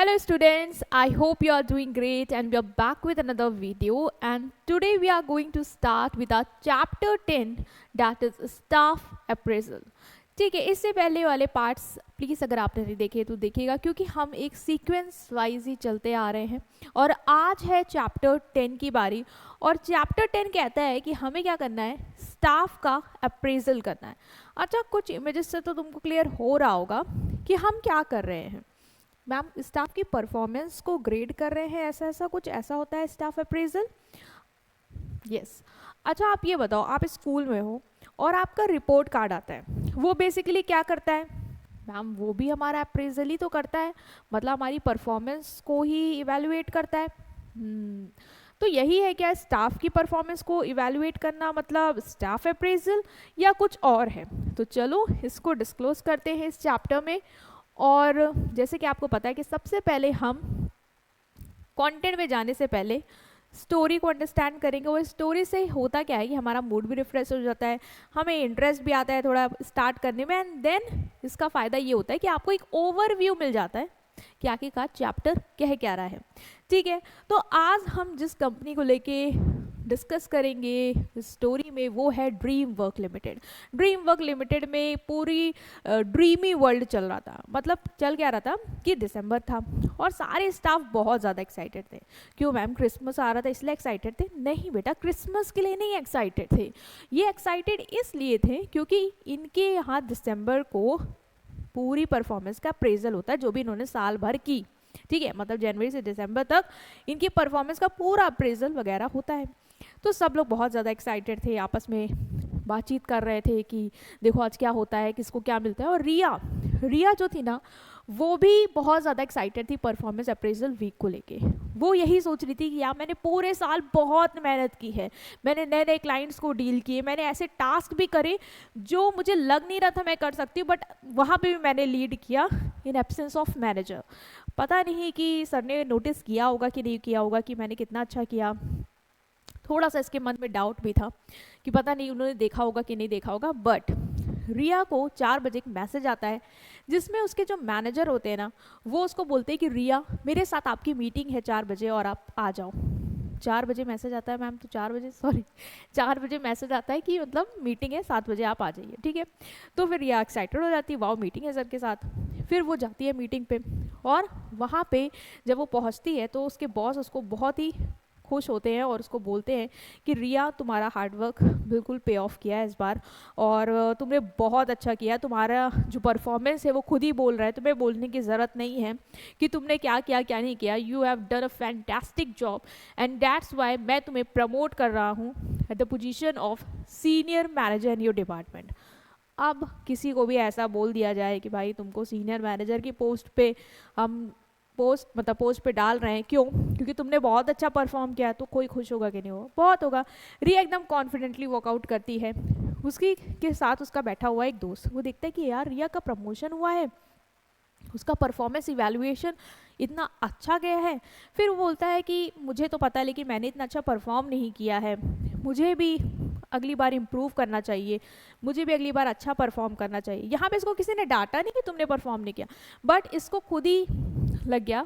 Hello students, I hope you are doing great and we are back with another video, and today we are going to start with our chapter 10, that is staff appraisal. ठीक है, इससे पहले वाले parts please अगर आपने नहीं देखे तो देखिएगा, क्योंकि हम एक सीक्वेंस वाइज ही चलते आ रहे हैं और आज है चैप्टर 10 की बारी। और चैप्टर 10 कहता है कि हमें क्या करना है, स्टाफ का अप्रेजल करना है। अच्छा, कुछ इमेजेस से तो तुमको क्लियर हो रहा होगा कि हम क्या कर रहे हैं। मैम, स्टाफ की परफॉर्मेंस को ग्रेड कर रहे हैं, ऐसा ऐसा कुछ ऐसा होता है स्टाफ अप्रेजल। यस। अच्छा, आप ये बताओ, आप स्कूल में हो और आपका रिपोर्ट कार्ड आता है, वो बेसिकली क्या करता है? मैम, वो भी हमारा अप्रेजल ही तो करता है, मतलब हमारी परफॉर्मेंस को ही इवेलुएट करता है। तो यही है क्या, स्टाफ की परफॉर्मेंस को इवेलुएट करना मतलब स्टाफ अप्रेजल, या कुछ और है? तो चलो इसको डिस्क्लोज करते हैं इस चैप्टर में। और जैसे कि आपको पता है कि सबसे पहले हम कंटेंट में जाने से पहले स्टोरी को अंडरस्टैंड करेंगे। वो स्टोरी से होता क्या है कि हमारा मूड भी रिफ्रेश हो जाता है, हमें इंटरेस्ट भी आता है थोड़ा स्टार्ट करने में, एंड देन इसका फ़ायदा ये होता है कि आपको एक ओवरव्यू मिल जाता है कि आखिरकार चैप्टर कह क्या रहा है। ठीक है, तो आज हम जिस कंपनी को लेके डिस्कस करेंगे स्टोरी में वो है dream work limited. Dream work limited में पूरी ड्रीमी वर्ल्ड चल रहा था। मतलब चल क्या रहा था कि दिसंबर था और सारे स्टाफ बहुत ज़्यादा एक्साइटेड थे। क्यों मैम, क्रिसमस आ रहा था इसलिए एक्साइटेड थे? नहीं बेटा, क्रिसमस के लिए नहीं एक्साइटेड थे, ये एक्साइटेड इसलिए थे क्योंकि इनके यहाँ दिसंबर को पूरी परफॉर्मेंस का अप्रेजल होता है, जो भी इन्होंने साल भर की। ठीक है, मतलब जनवरी से दिसंबर तक इनकी परफॉर्मेंस का पूरा अप्रेजल वगैरह होता है। तो सब लोग बहुत ज़्यादा एक्साइटेड थे, आपस में बातचीत कर रहे थे कि देखो आज क्या होता है, किसको क्या मिलता है। और रिया जो थी ना, वो भी बहुत ज़्यादा एक्साइटेड थी परफॉर्मेंस अप्रेजल वीक को लेके। वो यही सोच रही थी कि यार मैंने पूरे साल बहुत मेहनत की है, मैंने नए नए क्लाइंट्स को डील किए, मैंने ऐसे टास्क भी करे जो मुझे लग नहीं रहा था मैं कर सकती हूँ, बट वहाँ पे भी मैंने लीड किया इन एब्सेंस ऑफ मैनेजर। पता नहीं कि सर ने नोटिस किया होगा कि नहीं किया होगा कि मैंने कितना अच्छा किया। थोड़ा सा इसके मन में डाउट भी था कि पता नहीं उन्होंने देखा होगा कि नहीं देखा होगा। बट रिया को 4 बजे एक मैसेज आता है जिसमें उसके जो मैनेजर होते हैं ना, वो उसको बोलते हैं कि रिया मेरे साथ आपकी मीटिंग है 4 बजे और आप आ जाओ। 4 बजे मैसेज आता है मैम, तो 4 बजे मैसेज आता है कि मतलब मीटिंग है 7 बजे आप आ जाइए। ठीक है, तो फिर रिया एक्साइटेड हो जाती है, वाओ मीटिंग है सर के साथ। फिर वो जाती है मीटिंग पे और वहाँ पे जब वो पहुँचती है तो उसके बॉस उसको बहुत ही खुश होते हैं और उसको बोलते हैं कि रिया तुम्हारा हार्डवर्क बिल्कुल पे ऑफ किया है इस बार, और तुमने बहुत अच्छा किया। तुम्हारा जो परफॉर्मेंस है वो खुद ही बोल रहा है, तुम्हें बोलने की ज़रूरत नहीं है कि तुमने क्या किया क्या नहीं किया। You have done a fantastic job and that's why मैं तुम्हें प्रमोट कर रहा हूँ at the position of senior manager in your department. अब किसी को भी ऐसा बोल दिया जाए कि भाई तुमको सीनियर मैनेजर की पोस्ट पे हम पोस्ट पे डाल रहे हैं, क्यों? क्योंकि तुमने बहुत अच्छा परफॉर्म किया, तो कोई खुश होगा कि नहीं होगा? बहुत होगा। रिया एकदम कॉन्फिडेंटली वर्कआउट करती है। उसकी के साथ उसका बैठा हुआ एक दोस्त, वो देखता है कि यार रिया का प्रमोशन हुआ है, उसका परफॉर्मेंस इवैल्यूएशन इतना अच्छा गया है। फिर वो बोलता है कि मुझे तो पता है लेकिन मैंने इतना अच्छा परफॉर्म नहीं किया है, मुझे भी अगली बार इम्प्रूव करना चाहिए, मुझे भी अगली बार अच्छा परफॉर्म करना चाहिए। यहाँ पे इसको किसी ने डांटा नहीं कि तुमने परफॉर्म नहीं किया, बट इसको खुद ही लग गया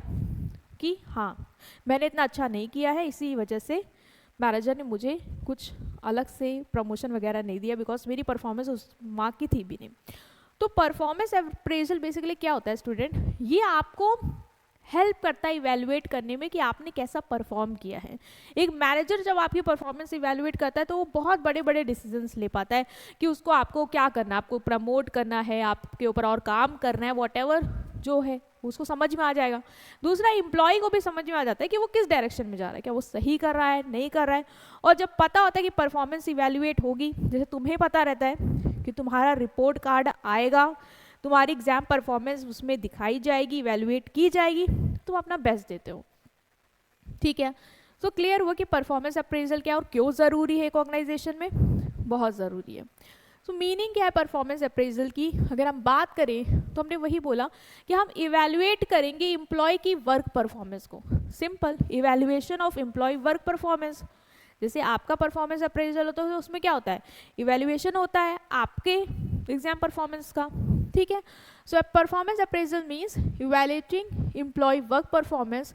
कि हाँ मैंने इतना अच्छा नहीं किया है, इसी वजह से मैनेजर ने मुझे कुछ अलग से प्रमोशन वगैरह नहीं दिया, बिकॉज मेरी परफॉर्मेंस उस मार्क की थी भी नहीं। तो परफॉर्मेंस अप्रेजल बेसिकली क्या होता है स्टूडेंट, ये आपको हेल्प करता है इवैल्यूएट करने में कि आपने कैसा परफॉर्म किया है। एक मैनेजर जब आपकी परफॉर्मेंस इवैल्यूएट करता है तो वो बहुत बड़े बड़े डिसीजंस ले पाता है कि उसको आपको क्या करना है, आपको प्रमोट करना है, आपके ऊपर और काम करना है, वॉटेवर जो है उसको समझ में आ जाएगा। दूसरा, एम्प्लॉय को भी समझ में आ जाता है कि वो किस डायरेक्शन में जा रहा है, क्या वो सही कर रहा है नहीं कर रहा है। और जब पता होता है कि परफॉर्मेंस इवैल्यूएट होगी, जैसे तुम्हें पता रहता है कि तुम्हारा रिपोर्ट कार्ड आएगा, तुम्हारी एग्जाम परफॉर्मेंस उसमें दिखाई जाएगी, इवैल्यूएट की जाएगी, तुम अपना बेस्ट देते हो। ठीक है, तो क्लियर हुआ कि परफॉर्मेंस अप्रेजल क्या और क्यों ज़रूरी है एक ऑर्गेनाइजेशन में, बहुत ज़रूरी है। तो मीनिंग क्या है परफॉर्मेंस अप्रेजल की? अगर हम बात करें तो हमने वही बोला कि हम इवैल्यूएट करेंगे एम्प्लॉय की वर्क परफॉर्मेंस को। Simple, evaluation of employ work performance. जैसे आपका परफॉर्मेंस अप्रेजल होता है तो उसमें क्या होता है, इवैल्यूएशन होता है आपके एग्जाम परफॉर्मेंस का। ठीक है। So performance appraisal means evaluating employ work performance.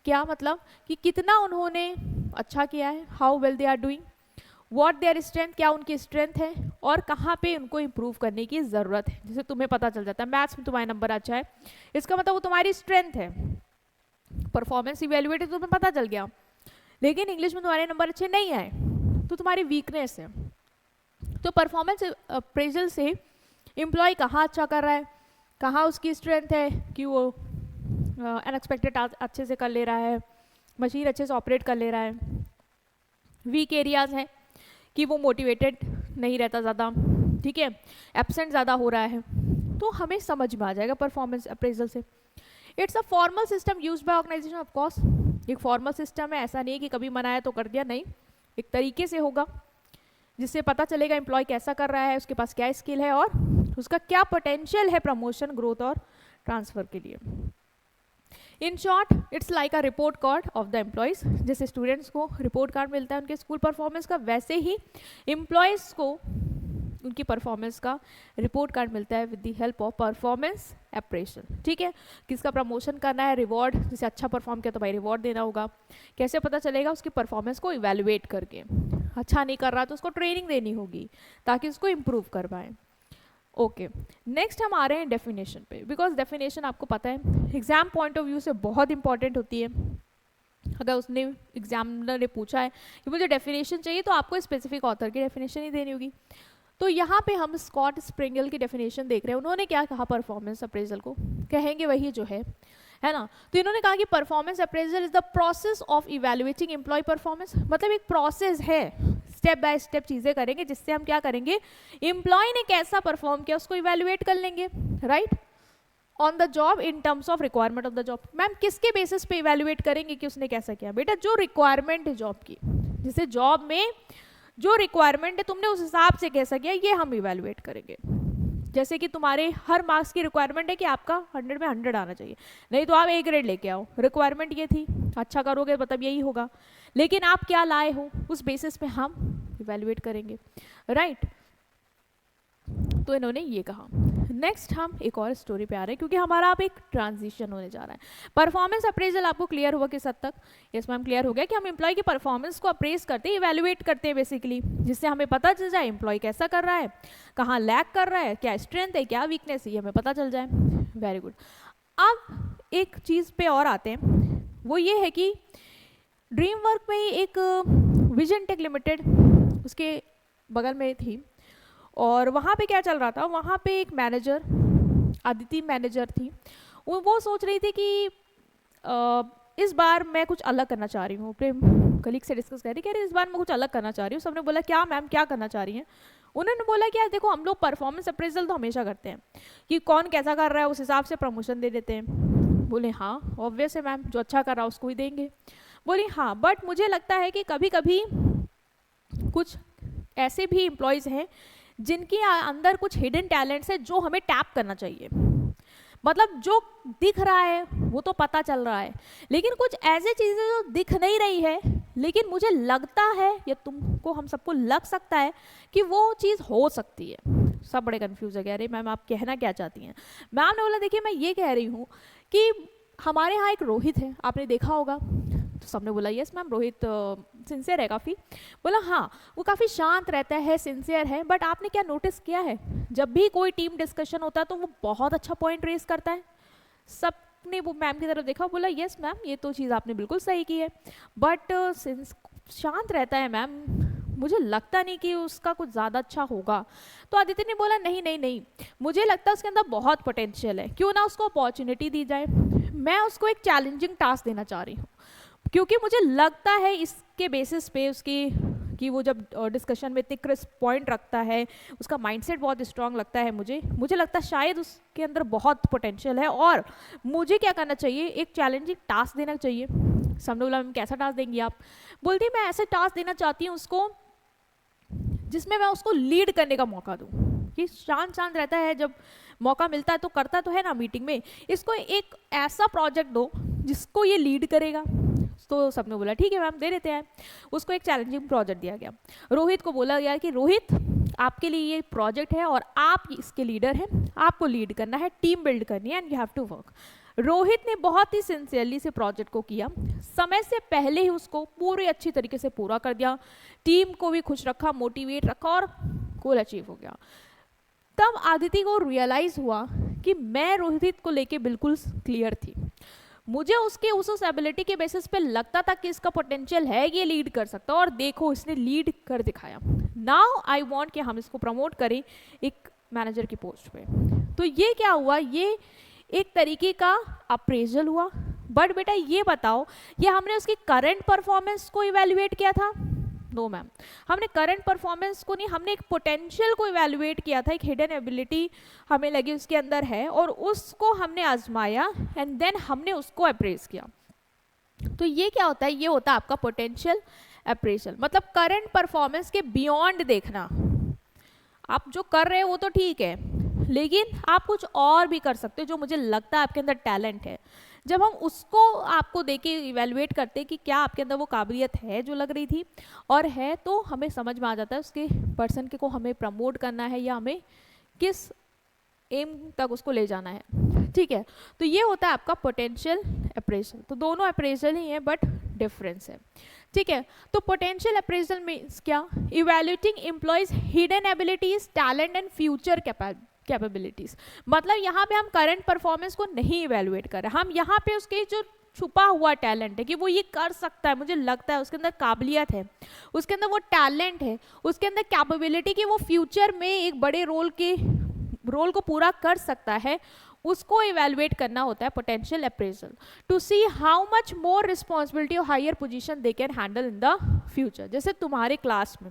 क्या मतलब कि कितना उन्होंने अच्छा किया है, how well they are doing, what their strength, क्या उनकी स्ट्रेंथ है और कहाँ पे उनको इम्प्रूव करने की ज़रूरत है। जैसे तुम्हें पता चल जाता है मैथ्स में तुम्हारा नंबर अच्छा है, इसका मतलब वो तुम्हारी स्ट्रेंथ है, परफॉर्मेंस इवेल्युएट तुम्हें पता चल गया। लेकिन इंग्लिश में तुम्हारे नंबर अच्छे नहीं आए तो तुम्हारी वीकनेस है। तो परफॉर्मेंस अप्रेजल से एम्प्लॉय कहाँ अच्छा कर रहा है, कहाँ उसकी स्ट्रेंथ है कि वो अनएक्सपेक्टेड टास्क अच्छे से कर ले रहा है, मशीन अच्छे से ऑपरेट कर ले रहा है, वीक एरियाज हैं कि वो मोटिवेटेड नहीं रहता ज़्यादा, ठीक है, एब्सेंट ज़्यादा हो रहा है, तो हमें समझ में आ जाएगा परफॉर्मेंस अप्रेजल से। It's a formal system use by organisation, of course एक फॉर्मल सिस्टम है, ऐसा नहीं है कि कभी मनाया तो कर दिया, नहीं, एक तरीके से होगा जिससे पता चलेगा एम्प्लॉय कैसा कर रहा है, उसके पास क्या स्किल है और उसका क्या पोटेंशियल है प्रमोशन, ग्रोथ और ट्रांसफर के लिए। In short it's like a report card of the employees. जैसे स्टूडेंट्स को रिपोर्ट कार्ड मिलता है उनके स्कूल परफॉर्मेंस का, वैसे ही एम्प्लॉयज़ को उनकी परफॉर्मेंस का रिपोर्ट कार्ड मिलता है with the help of performance appraisal. ठीक है, किसका प्रमोशन करना है, रिवॉर्ड, जैसे अच्छा परफॉर्म किया तो भाई रिवॉर्ड देना होगा। कैसे पता चलेगा, उसकी परफॉर्मेंस को इवेलुएट करके, अच्छा नहीं कर रहा तो उसको ट्रेनिंग देनी होगी ताकि उसको इम्प्रूव कर पाए। ओके, नेक्स्ट हम आ रहे हैं डेफिनेशन पे, बिकॉज डेफिनेशन आपको पता है एग्जाम पॉइंट ऑफ व्यू से बहुत इंपॉर्टेंट होती है। अगर उसने एग्जामिनर ने पूछा है कि मुझे डेफिनेशन चाहिए तो आपको स्पेसिफिक ऑथर की डेफिनेशन ही देनी होगी। तो यहाँ पे हम स्कॉट स्प्रिंगल की डेफिनेशन देख रहे हैं, उन्होंने क्या कहा परफॉर्मेंस अप्रेजल को, कहेंगे वही जो है ना। तो इन्होंने कहा कि performance appraisal is the process of evaluating employ performance, मतलब एक प्रोसेस है, स्टेप बाय स्टेप चीजें करेंगे जिससे हम क्या करेंगे, एम्प्लॉय ने कैसा परफॉर्म किया उसको इवैल्यूएट कर लेंगे, right, on the job in terms of requirement of the job. Ma'am किसके बेसिस पे इवैल्यूएट करेंगे कि उसने कैसा किया, बेटा जो रिक्वायरमेंट है जॉब की, जैसे जॉब में जो रिक्वायरमेंट है तुमने उस हिसाब से कैसा किया ये हम इवैल्यूएट करेंगे। जैसे कि तुम्हारे हर मार्क्स की रिक्वायरमेंट है कि आपका 100 में 100 आना चाहिए, नहीं तो आप A ग्रेड लेके आओ, रिक्वायरमेंट ये थी, अच्छा करोगे मतलब यही होगा, लेकिन आप क्या लाए हो उस बेसिस पे हम इवैल्यूएट करेंगे, राइट। तो इन्होंने ये कहा। नेक्स्ट हम एक और स्टोरी पे आ रहे हैं क्योंकि हमारा अब एक ट्रांजिशन होने जा रहा है। परफॉर्मेंस अप्रेजल आपको क्लियर हुआ किस हद तक, यस मैम क्लियर हो गया कि हम एम्प्लॉय की परफॉर्मेंस को अप्रेज करते हैं, इवैल्यूएट करते हैं बेसिकली, जिससे हमें पता चल जाए एम्प्लॉय कैसा कर रहा है, कहाँ लैक कर रहा है, क्या स्ट्रेंथ है, क्या वीकनेस है, ये हमें पता चल जाए। Very good. अब एक चीज़ पे और आते हैं, वो ये है कि ड्रीम वर्क में एक विजन टेक लिमिटेड उसके बगल में थी और वहाँ पे क्या चल रहा था, वहाँ पे एक मैनेजर, अदिति मैनेजर थी, वो सोच रही थी कि इस बार मैं कुछ अलग करना चाह रही हूँ, अपने कलीग से डिस्कस कर रही कि अरे इस बार मैं कुछ अलग करना चाह रही हूँ। सबने बोला क्या मैम क्या करना चाह रही हैं, उन्होंने बोला कि यार देखो हम लोग परफॉर्मेंस अप्रेजल तो हमेशा करते हैं कि कौन कैसा कर रहा है उस हिसाब से प्रमोशन दे देते हैं। बोले हाँ ऑब्वियस है मैम, जो अच्छा कर रहा है उसको ही देंगे। बोली हाँ बट मुझे लगता है कि कभी कभी कुछ ऐसे भी एम्प्लॉयज़ हैं जिनके अंदर कुछ हिडन टैलेंट्स है जो हमें टैप करना चाहिए, मतलब जो दिख रहा है वो तो पता चल रहा है, लेकिन कुछ ऐसी चीज़ें जो दिख नहीं रही है लेकिन मुझे लगता है या तुमको हम सबको लग सकता है कि वो चीज़ हो सकती है। सब बड़े कंफ्यूज है, कह रहे मैम आप कहना क्या चाहती हैं। मैम ने बोला देखिए मैं ये कह रही हूँ कि हमारे यहाँ एक रोहित है, आपने देखा होगा, तो सबने बोला यस मैम रोहित सिंसियर है काफ़ी। बोला हाँ वो काफ़ी शांत रहता है, सिंसियर है, बट आपने क्या नोटिस किया है जब भी कोई टीम डिस्कशन होता है तो वो बहुत अच्छा पॉइंट रेस करता है। सबने वो मैम की तरफ देखा, बोला यस मैम ये तो चीज़ आपने बिल्कुल सही की है, बट शांत रहता है मैम, मुझे लगता नहीं कि उसका कुछ ज़्यादा अच्छा होगा। तो आदित्य ने बोला नहीं नहीं नहीं, मुझे लगता है उसके अंदर बहुत पोटेंशियल है, क्यों ना उसको अपॉर्चुनिटी दी जाए। मैं उसको एक चैलेंजिंग टास्क देना चाह रही हूँ क्योंकि मुझे लगता है इसके बेसिस पे उसकी कि वो जब डिस्कशन में इतने क्रिस्प पॉइंट रखता है, उसका माइंडसेट बहुत स्ट्रांग लगता है, मुझे लगता है शायद उसके अंदर बहुत पोटेंशियल है और मुझे क्या करना चाहिए, एक चैलेंजिंग टास्क देना चाहिए। सबने बोला मैम कैसा टास्क देंगी आप। बोलती मैं ऐसे टास्क देना चाहती हूँ उसको जिसमें मैं उसको लीड करने का मौका दूँ, कि शांत रहता है, जब मौका मिलता है तो करता तो है ना मीटिंग में, इसको एक ऐसा प्रोजेक्ट दो जिसको ये लीड करेगा। तो सबने बोला ठीक है मैम दे देते हैं। उसको एक चैलेंजिंग प्रोजेक्ट दिया गया। रोहित को बोला गया कि रोहित आपके लिए ये प्रोजेक्ट है और आप इसके लीडर हैं, आपको लीड करना है, टीम बिल्ड करनी है and you have to work. Rohit ने बहुत ही सिंसियरली से प्रोजेक्ट को किया, समय से पहले ही उसको पूरी अच्छी तरीके से पूरा कर दिया, टीम को भी खुश रखा, मोटिवेट रखा और गोल अचीव हो गया। तब आदिति को रियलाइज हुआ कि मैं रोहित को लेके बिल्कुल क्लियर थी, मुझे उसके उस एबिलिटी के बेसिस पे लगता था कि इसका पोटेंशियल है कि ये लीड कर सकता है, और देखो इसने लीड कर दिखाया। नाउ आई वांट कि हम इसको प्रमोट करें एक मैनेजर की पोस्ट पे। तो ये क्या हुआ, ये एक तरीके का अप्रेजल हुआ। बट बेटा ये बताओ, ये हमने उसकी करंट परफॉर्मेंस को इवेल्युएट किया था? नो मैम, हमने करंट परफॉर्मेंस को नहीं, हमने एक पोटेंशियल को इवेल्युएट किया था, एक हिडन एबिलिटी हमें लगी उसके अंदर है और उसको हमने आजमाया एंड देन हमने उसको अप्रेज किया। तो ये क्या होता है, ये होता है आपका पोटेंशियल अप्रेजल, मतलब करंट परफॉर्मेंस के बियॉन्ड देखना। आप जो कर रहे हो वो तो ठीक है, लेकिन आप कुछ और भी कर सकते हो जो मुझे लगता है आपके अंदर टैलेंट है। जब हम उसको आपको देके इवेलुएट करते हैं कि क्या आपके अंदर वो काबिलियत है जो लग रही थी और है, तो हमें समझ में आ जाता है उसके पर्सन के को हमें प्रमोट करना है या हमें किस एम तक उसको ले जाना है। ठीक है, तो ये होता है आपका पोटेंशियल अप्रेजल। तो दोनों अप्रेजल ही है बट डिफरेंस है। ठीक है, तो पोटेंशियल अप्रेजल मीन्स क्या, evaluating employees hidden abilities, talent and future capabilities. मतलब यहाँ पे हम करंट परफॉर्मेंस को नहीं इवेल्युएट कर रहे, हम यहाँ पे उसके जो छुपा हुआ टैलेंट है कि वो ये कर सकता है, मुझे लगता है उसके अंदर काबिलियत है, उसके अंदर वो टैलेंट है, उसके अंदर कैपेबिलिटी कि वो फ्यूचर में एक बड़े रोल को पूरा कर सकता है, उसको इवेल्युएट करना होता है potential appraisal, to see how much more responsibility और higher position they can handle in the future. जैसे तुम्हारे क्लास में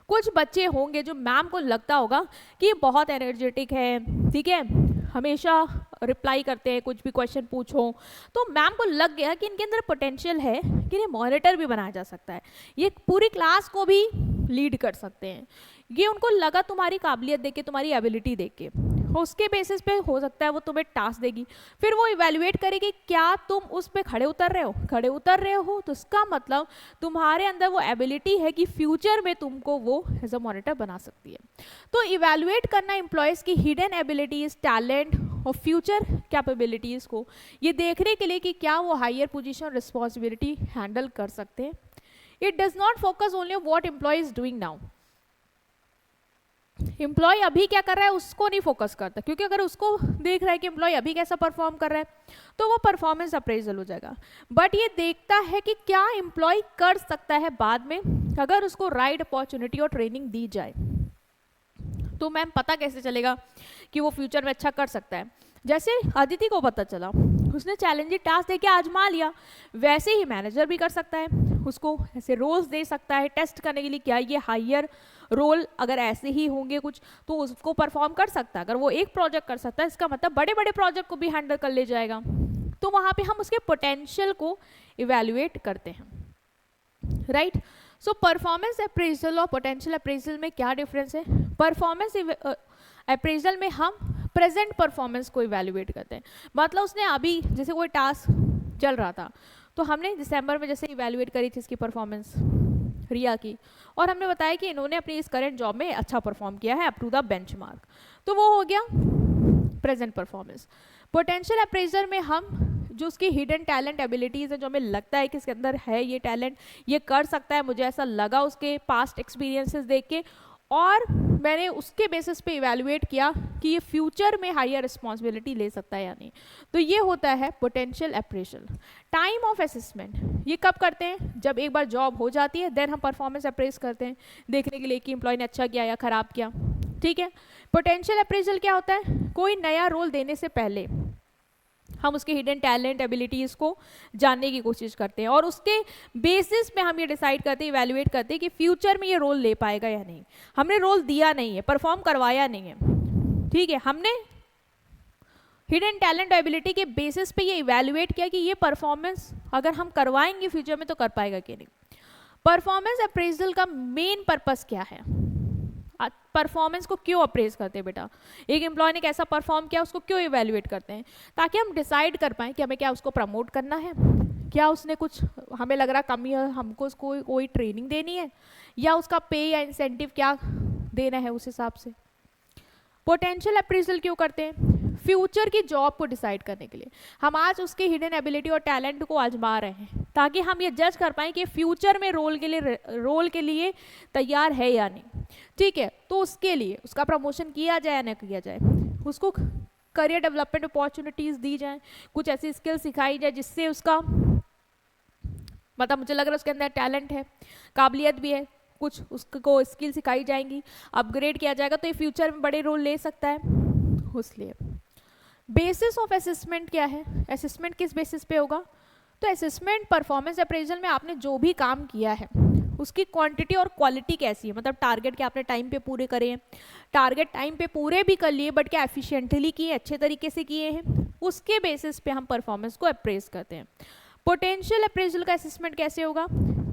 कुछ बच्चे होंगे जो मैम को लगता होगा कि ये बहुत एनर्जेटिक है, ठीक है, हमेशा रिप्लाई करते हैं, कुछ भी क्वेश्चन पूछो तो मैम को लग गया कि इनके अंदर पोटेंशियल है कि इन्हें मॉनिटर भी बनाया जा सकता है, ये पूरी क्लास को भी लीड कर सकते हैं। ये उनको लगा तुम्हारी काबिलियत देख के, तुम्हारी एबिलिटी देख के, उसके बेसिस पे हो सकता है वो तुम्हें टास्क देगी, फिर वो इवेल्युएट करेगी क्या तुम उस पे खड़े उतर रहे हो, तो इसका मतलब तुम्हारे अंदर वो एबिलिटी है कि फ्यूचर में तुमको वो एज अ मॉनिटर बना सकती है। तो इवेल्युएट करना एम्प्लॉयज की हिडन एबिलिटीज, टैलेंट और फ्यूचर कैपेबिलिटीज को ये देखने के लिए कि क्या वो हायर पोजीशन रिस्पॉन्सिबिलिटी हैंडल कर सकते हैं। It does not focus only on what employ is doing now. Employ अभी क्या कर रहा है उसको नहीं फोकस करता, क्योंकि अगर उसको देख रहा है कि एम्प्लॉय अभी कैसा परफॉर्म कर रहा है तो वो परफॉर्मेंस अप्रेजल हो जाएगा। बट ये देखता है कि क्या एम्प्लॉय कर सकता है बाद में, अगर उसको राइट अपॉर्चुनिटी और ट्रेनिंग दी जाए। तो मैम पता कैसे चलेगा कि वो फ्यूचर में अच्छा कर सकता है? जैसे अदिति को पता चला, उसने चैलेंजिंग टास्क देके आजमा लिया, वैसे ही मैनेजर भी कर सकता है, उसको ऐसे रोल्स दे सकता है टेस्ट करने के लिए, क्या ये हायर रोल अगर ऐसे ही होंगे कुछ तो उसको परफॉर्म कर सकता है। अगर वो एक प्रोजेक्ट कर सकता है, इसका मतलब बड़े बड़े प्रोजेक्ट को भी हैंडल कर ले जाएगा। तो वहाँ पे हम उसके पोटेंशियल को इवेल्युएट करते हैं, राइट। सो परफॉर्मेंस अप्रेजल और पोटेंशियल अप्रेजल में क्या डिफरेंस है? परफॉर्मेंस अप्रेजल में हम प्रेजेंट परफॉर्मेंस को इवेल्युएट करते हैं, मतलब उसने अभी जैसे कोई टास्क चल रहा था तो हमने दिसंबर में जैसे इवेल्युएट करी थी इसकी परफॉर्मेंस रिया की, और हमने बताया कि इन्होंने अपनी इस करंट जॉब में अच्छा परफॉर्म किया है अप टू द बेंचमार्क, तो वो हो गया प्रेजेंट परफॉर्मेंस। पोटेंशियल अप्रेजर में हम जो उसकी हिडन टैलेंट एबिलिटीज है, जो हमें लगता है कि इसके अंदर है ये टैलेंट, ये कर सकता है, मुझे ऐसा लगा उसके पास्ट एक्सपीरियंसेस देख के, और मैंने उसके बेसिस पे इवेल्युएट किया कि ये फ्यूचर में हायर रिस्पॉन्सिबिलिटी ले सकता है या नहीं, तो ये होता है potential appraisal. Time of assessment ये कब करते हैं? जब एक बार जॉब हो जाती है देन हम परफॉर्मेंस अप्रेज करते हैं, देखने के लिए कि एम्प्लॉय ने अच्छा किया या खराब किया, ठीक है। पोटेंशियल अप्रेजल क्या होता है? कोई नया रोल देने से पहले हम उसके हिडन टैलेंट एबिलिटीज़ को जानने की कोशिश करते हैं और उसके बेसिस पे हम ये डिसाइड करते हैं, इवैल्यूएट करते हैं कि फ्यूचर में ये रोल ले पाएगा या नहीं। हमने रोल दिया नहीं है, परफॉर्म करवाया नहीं है, ठीक है, हमने हिडन टैलेंट एबिलिटी के बेसिस पे ये इवैल्यूएट किया कि ये परफॉर्मेंस अगर हम करवाएंगे फ्यूचर में तो कर पाएगा कि नहीं। परफॉर्मेंस अप्रेजल का मेन पर्पस क्या है? परफॉर्मेंस को क्यों अप्रेज करते हैं बेटा? एक एम्प्लॉय ने कैसा परफॉर्म किया उसको क्यों इवैल्यूएट करते हैं? ताकि हम डिसाइड कर पाएं कि हमें क्या उसको प्रमोट करना है, क्या उसने कुछ, हमें लग रहा कमी है, हमको उसको कोई ट्रेनिंग देनी है, या उसका पे या इंसेंटिव क्या देना है उस हिसाब से। पोटेंशियल अप्रेजल क्यों करते हैं? फ्यूचर की जॉब को डिसाइड करने के लिए। हम आज उसके हिडन एबिलिटी और टैलेंट को आजमा रहे हैं ताकि हम ये जज कर पाएं कि फ्यूचर में रोल के लिए तैयार है या नहीं। ठीक है, तो उसके लिए उसका प्रमोशन किया जाए या ना किया जाए, उसको करियर डेवलपमेंट अपॉर्चुनिटीज दी जाए, कुछ ऐसी स्किल सिखाई जाए जिससे उसका मतलब मुझे लग रहा है उसके अंदर टैलेंट है, काबिलियत भी है, कुछ उसको स्किल सिखाई जाएंगी, अपग्रेड किया जाएगा तो ये फ्यूचर में बड़े रोल ले सकता है। इसलिए बेसिस ऑफ असेसमेंट क्या है? असेसमेंट किस बेसिस पे होगा? तो असेसमेंट परफॉर्मेंस अप्रेजल में आपने जो भी काम किया है उसकी क्वांटिटी और क्वालिटी कैसी है, मतलब टारगेट क्या आपने टाइम पे पूरे करे हैं, टारगेट टाइम पे पूरे भी कर लिए बट क्या एफिशिएंटली किए, अच्छे तरीके से किए हैं, उसके बेसिस पे हम परफॉर्मेंस को अप्रेज करते हैं। पोटेंशियल अप्रेजल का असेसमेंट कैसे होगा?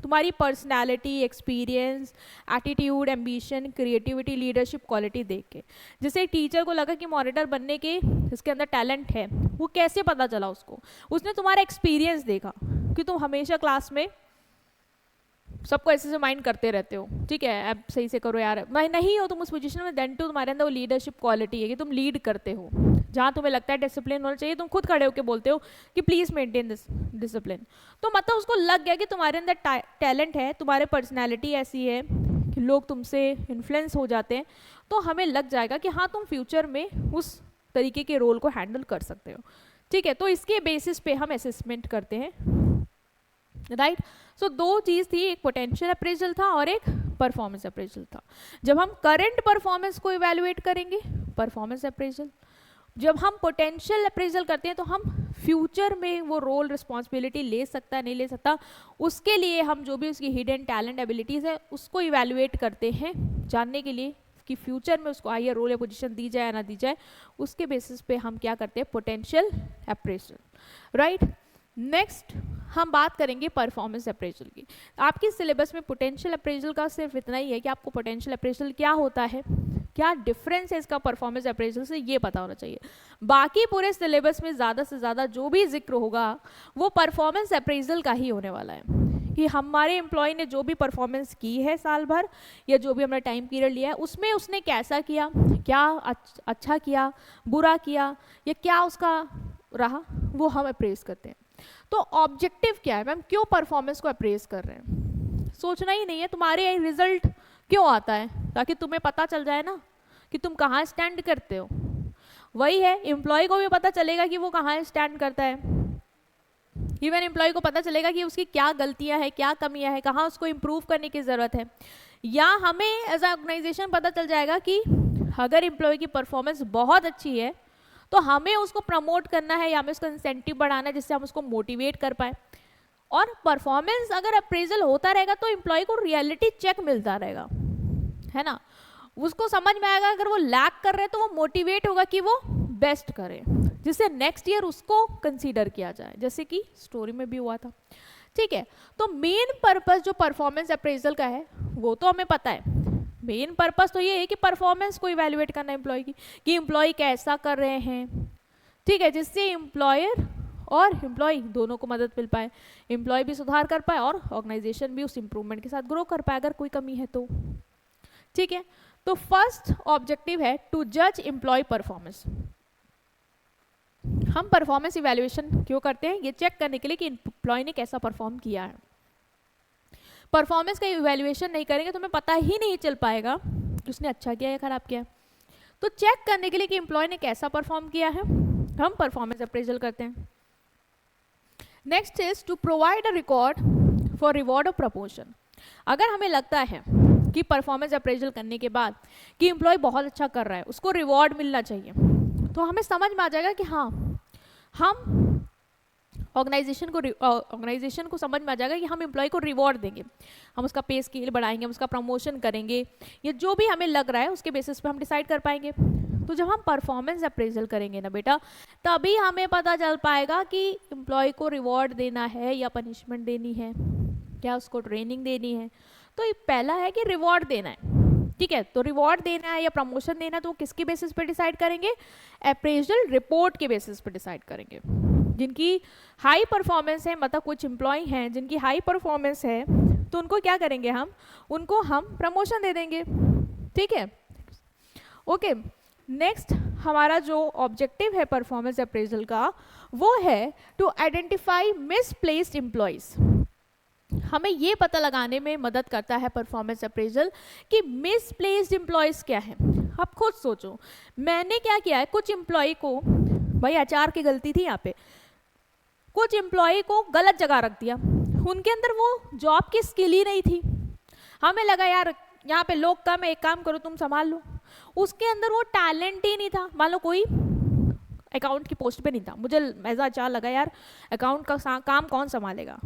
तुम्हारी personality, experience, attitude, ambition, creativity, leadership quality देख के। जैसे एक टीचर को लगा कि मॉनिटर बनने के इसके अंदर टैलेंट है, वो कैसे पता चला उसको? उसने तुम्हारा एक्सपीरियंस देखा कि तुम हमेशा क्लास में सबको ऐसे से माइंड करते रहते हो, ठीक है, अब सही से करो यार, नहीं हो तुम उस पोजीशन में, देन टू तुम्हारे अंदर वो लीडरशिप क्वालिटी है कि तुम लीड करते हो, जहाँ तुम्हें लगता है डिसिप्लिन होना चाहिए तुम खुद खड़े होकर बोलते हो कि प्लीज मेंटेन दिस डिसिप्लिन। तो मतलब उसको लग गया कि तुम्हारे अंदर टैलेंट है, तुम्हारी पर्सनैलिटी ऐसी है कि लोग तुमसे इन्फ्लुएंस हो जाते हैं, तो हमें लग जाएगा कि हाँ तुम फ्यूचर में उस तरीके के रोल को हैंडल कर सकते हो। ठीक है, तो इसके बेसिस पे हम असेसमेंट करते हैं, राइट। सो दो चीज थी, एक पोटेंशियल अप्रेजल था और एक परफॉर्मेंस अप्रेजल था। जब हम करंट परफॉर्मेंस को इवेलुएट करेंगे परफॉर्मेंस अप्रेजल, जब हम पोटेंशियल अप्रेजल करते हैं तो हम फ्यूचर में वो रोल रिस्पॉन्सिबिलिटी ले सकता है नहीं ले सकता, उसके लिए हम जो भी उसकी हिडन टैलेंट एबिलिटीज है उसको इवेलुएट करते हैं जानने के लिए कि फ्यूचर में उसको हायर रोल या पोजीशन दी जाए या ना दी जाए, उसके बेसिस पे हम क्या करते हैं? Potential appraisal, right. नेक्स्ट हम बात करेंगे परफॉर्मेंस अप्रेजल की। आपकी सिलेबस में पोटेंशियल अप्रेजल का सिर्फ इतना ही है कि आपको पोटेंशियल अप्रेजल क्या होता है, क्या डिफरेंस है इसका परफॉर्मेंस अप्रेजल से, ये पता होना चाहिए। बाकी पूरे सिलेबस में ज़्यादा से ज़्यादा जो भी जिक्र होगा वो परफॉर्मेंस अप्रेजल का ही होने वाला है कि हमारे एम्प्लॉय ने जो भी परफॉर्मेंस की है साल भर या जो भी हमने टाइम पीरियड लिया है उसमें उसने कैसा किया, क्या अच्छा किया, बुरा किया, या क्या उसका रहा, वो हम अप्रेज करते हैं। तो ऑब्जेक्टिव क्या है मैम, क्यों परफॉर्मेंस को अप्रेज कर रहे हैं? सोचना ही नहीं है तुम्हारे रिजल्ट क्यों आता है, ताकि तुम्हें पता चल जाए ना कि तुम कहाँ स्टैंड करते हो। वही है, एम्प्लॉय को भी पता चलेगा कि वो कहाँ स्टैंड करता है, इवन एम्प्लॉय को पता चलेगा कि उसकी क्या गलतियां हैं, क्या कमियां हैं, कहाँ उसको इम्प्रूव करने की ज़रूरत है। या हमें एज अ ऑर्गेनाइजेशन पता चल जाएगा कि अगर एम्प्लॉय की परफॉर्मेंस बहुत अच्छी है तो हमें उसको प्रमोट करना है या हमें उसका इंसेंटिव बढ़ाना है जिससे हम उसको मोटिवेट कर पाए। और परफॉर्मेंस अगर अप्रेजल होता रहेगा तो एम्प्लॉय को रियलिटी चेक मिलता रहेगा, है ना, उसको समझ में आएगा अगर वो लैक कर रहे हैं तो वो मोटिवेट होगा कि वो बेस्ट करे, जिससे नेक्स्ट ईयर उसको कंसीडर किया जाए, जैसे कि स्टोरी में भी हुआ था। ठीक है, तो मेन पर्पस जो परफॉर्मेंस अप्रेजल का है वो तो हमें पता है। मेन पर्पस तो ये है कि परफॉर्मेंस को इवैल्यूएट करना एम्प्लॉय की, कि एम्प्लॉय कैसा कर रहे हैं, ठीक है, जिससे एम्प्लॉयर और एम्प्लॉय दोनों को मदद मिल पाए, एम्प्लॉय भी सुधार कर पाए और ऑर्गेनाइजेशन भी उस इम्प्रूवमेंट के साथ ग्रो कर पाए अगर कोई कमी है तो। ठीक है, तो फर्स्ट ऑब्जेक्टिव है टू जज एम्प्लॉय परफॉर्मेंस। हम परफॉर्मेंस इवैल्यूएशन क्यों करते हैं? ये चेक करने के लिए कि एम्प्लॉय ने कैसा परफॉर्म किया है। परफॉर्मेंस का इवैल्यूएशन नहीं करेंगे तो हमें पता ही नहीं चल पाएगा कि उसने अच्छा किया या खराब किया। तो चेक करने के लिए कि एम्प्लॉय ने कैसा परफॉर्म किया है हम परफॉर्मेंस अप्रेजल करते हैं। Next is to provide a record for reward और प्रमोशन। अगर हमें लगता है कि परफॉर्मेंस अप्रेजल करने के बाद कि एम्प्लॉय बहुत अच्छा कर रहा है, उसको रिवॉर्ड मिलना चाहिए, तो हमें समझ में आ जाएगा कि हाँ हम ऑर्गेनाइजेशन को समझ में आ जाएगा कि हम एम्प्लॉय को रिवॉर्ड देंगे, हम उसका पे स्केल बढ़ाएंगे, हम उसका प्रमोशन करेंगे, या जो भी हमें लग रहा है उसके बेसिस पे हम डिसाइड कर पाएंगे। तो जब हम परफॉर्मेंस अप्रेजल करेंगे ना बेटा, तभी हमें पता चल पाएगा कि एम्प्लॉय को रिवॉर्ड देना है या पनिशमेंट देनी है, क्या उसको ट्रेनिंग देनी है। तो पहला है कि रिवॉर्ड देना है, ठीक है, तो रिवॉर्ड देना है या प्रमोशन देना है तो किसके बेसिस पे डिसाइड करेंगे? अप्रेजल रिपोर्ट के बेसिस पे डिसाइड करेंगे। जिनकी हाई परफॉर्मेंस है, मतलब कुछ एम्प्लॉय हैं जिनकी हाई परफॉर्मेंस है, तो उनको क्या करेंगे उनको हम प्रमोशन दे देंगे, ठीक है। ओके, नेक्स्ट हमारा जो ऑब्जेक्टिव है परफॉर्मेंस अप्रेजल का वो है टू आइडेंटिफाई मिसप्लेस्ड एम्प्लॉयज। हमें ये पता लगाने में मदद करता है परफॉर्मेंस अप्रेजल कि मिसप्लेस्ड एम्प्लॉयज क्या है। आप खुद सोचो, मैंने क्या किया है, कुछ एम्प्लॉय को, भाई आचार की गलती थी यहाँ पे, कुछ एम्प्लॉय को गलत जगह रख दिया, उनके अंदर वो जॉब की स्किल ही नहीं थी। हमें लगा यार यहाँ पे लोग कम है, एक काम करो तुम संभाल लो, उसके अंदर वो टैलेंट ही नहीं था। मान लो कोई अकाउंट की पोस्ट पे नहीं था, मुझे ऐसा अच्छा लगा यार अकाउंट का काम कौन संभालेगा,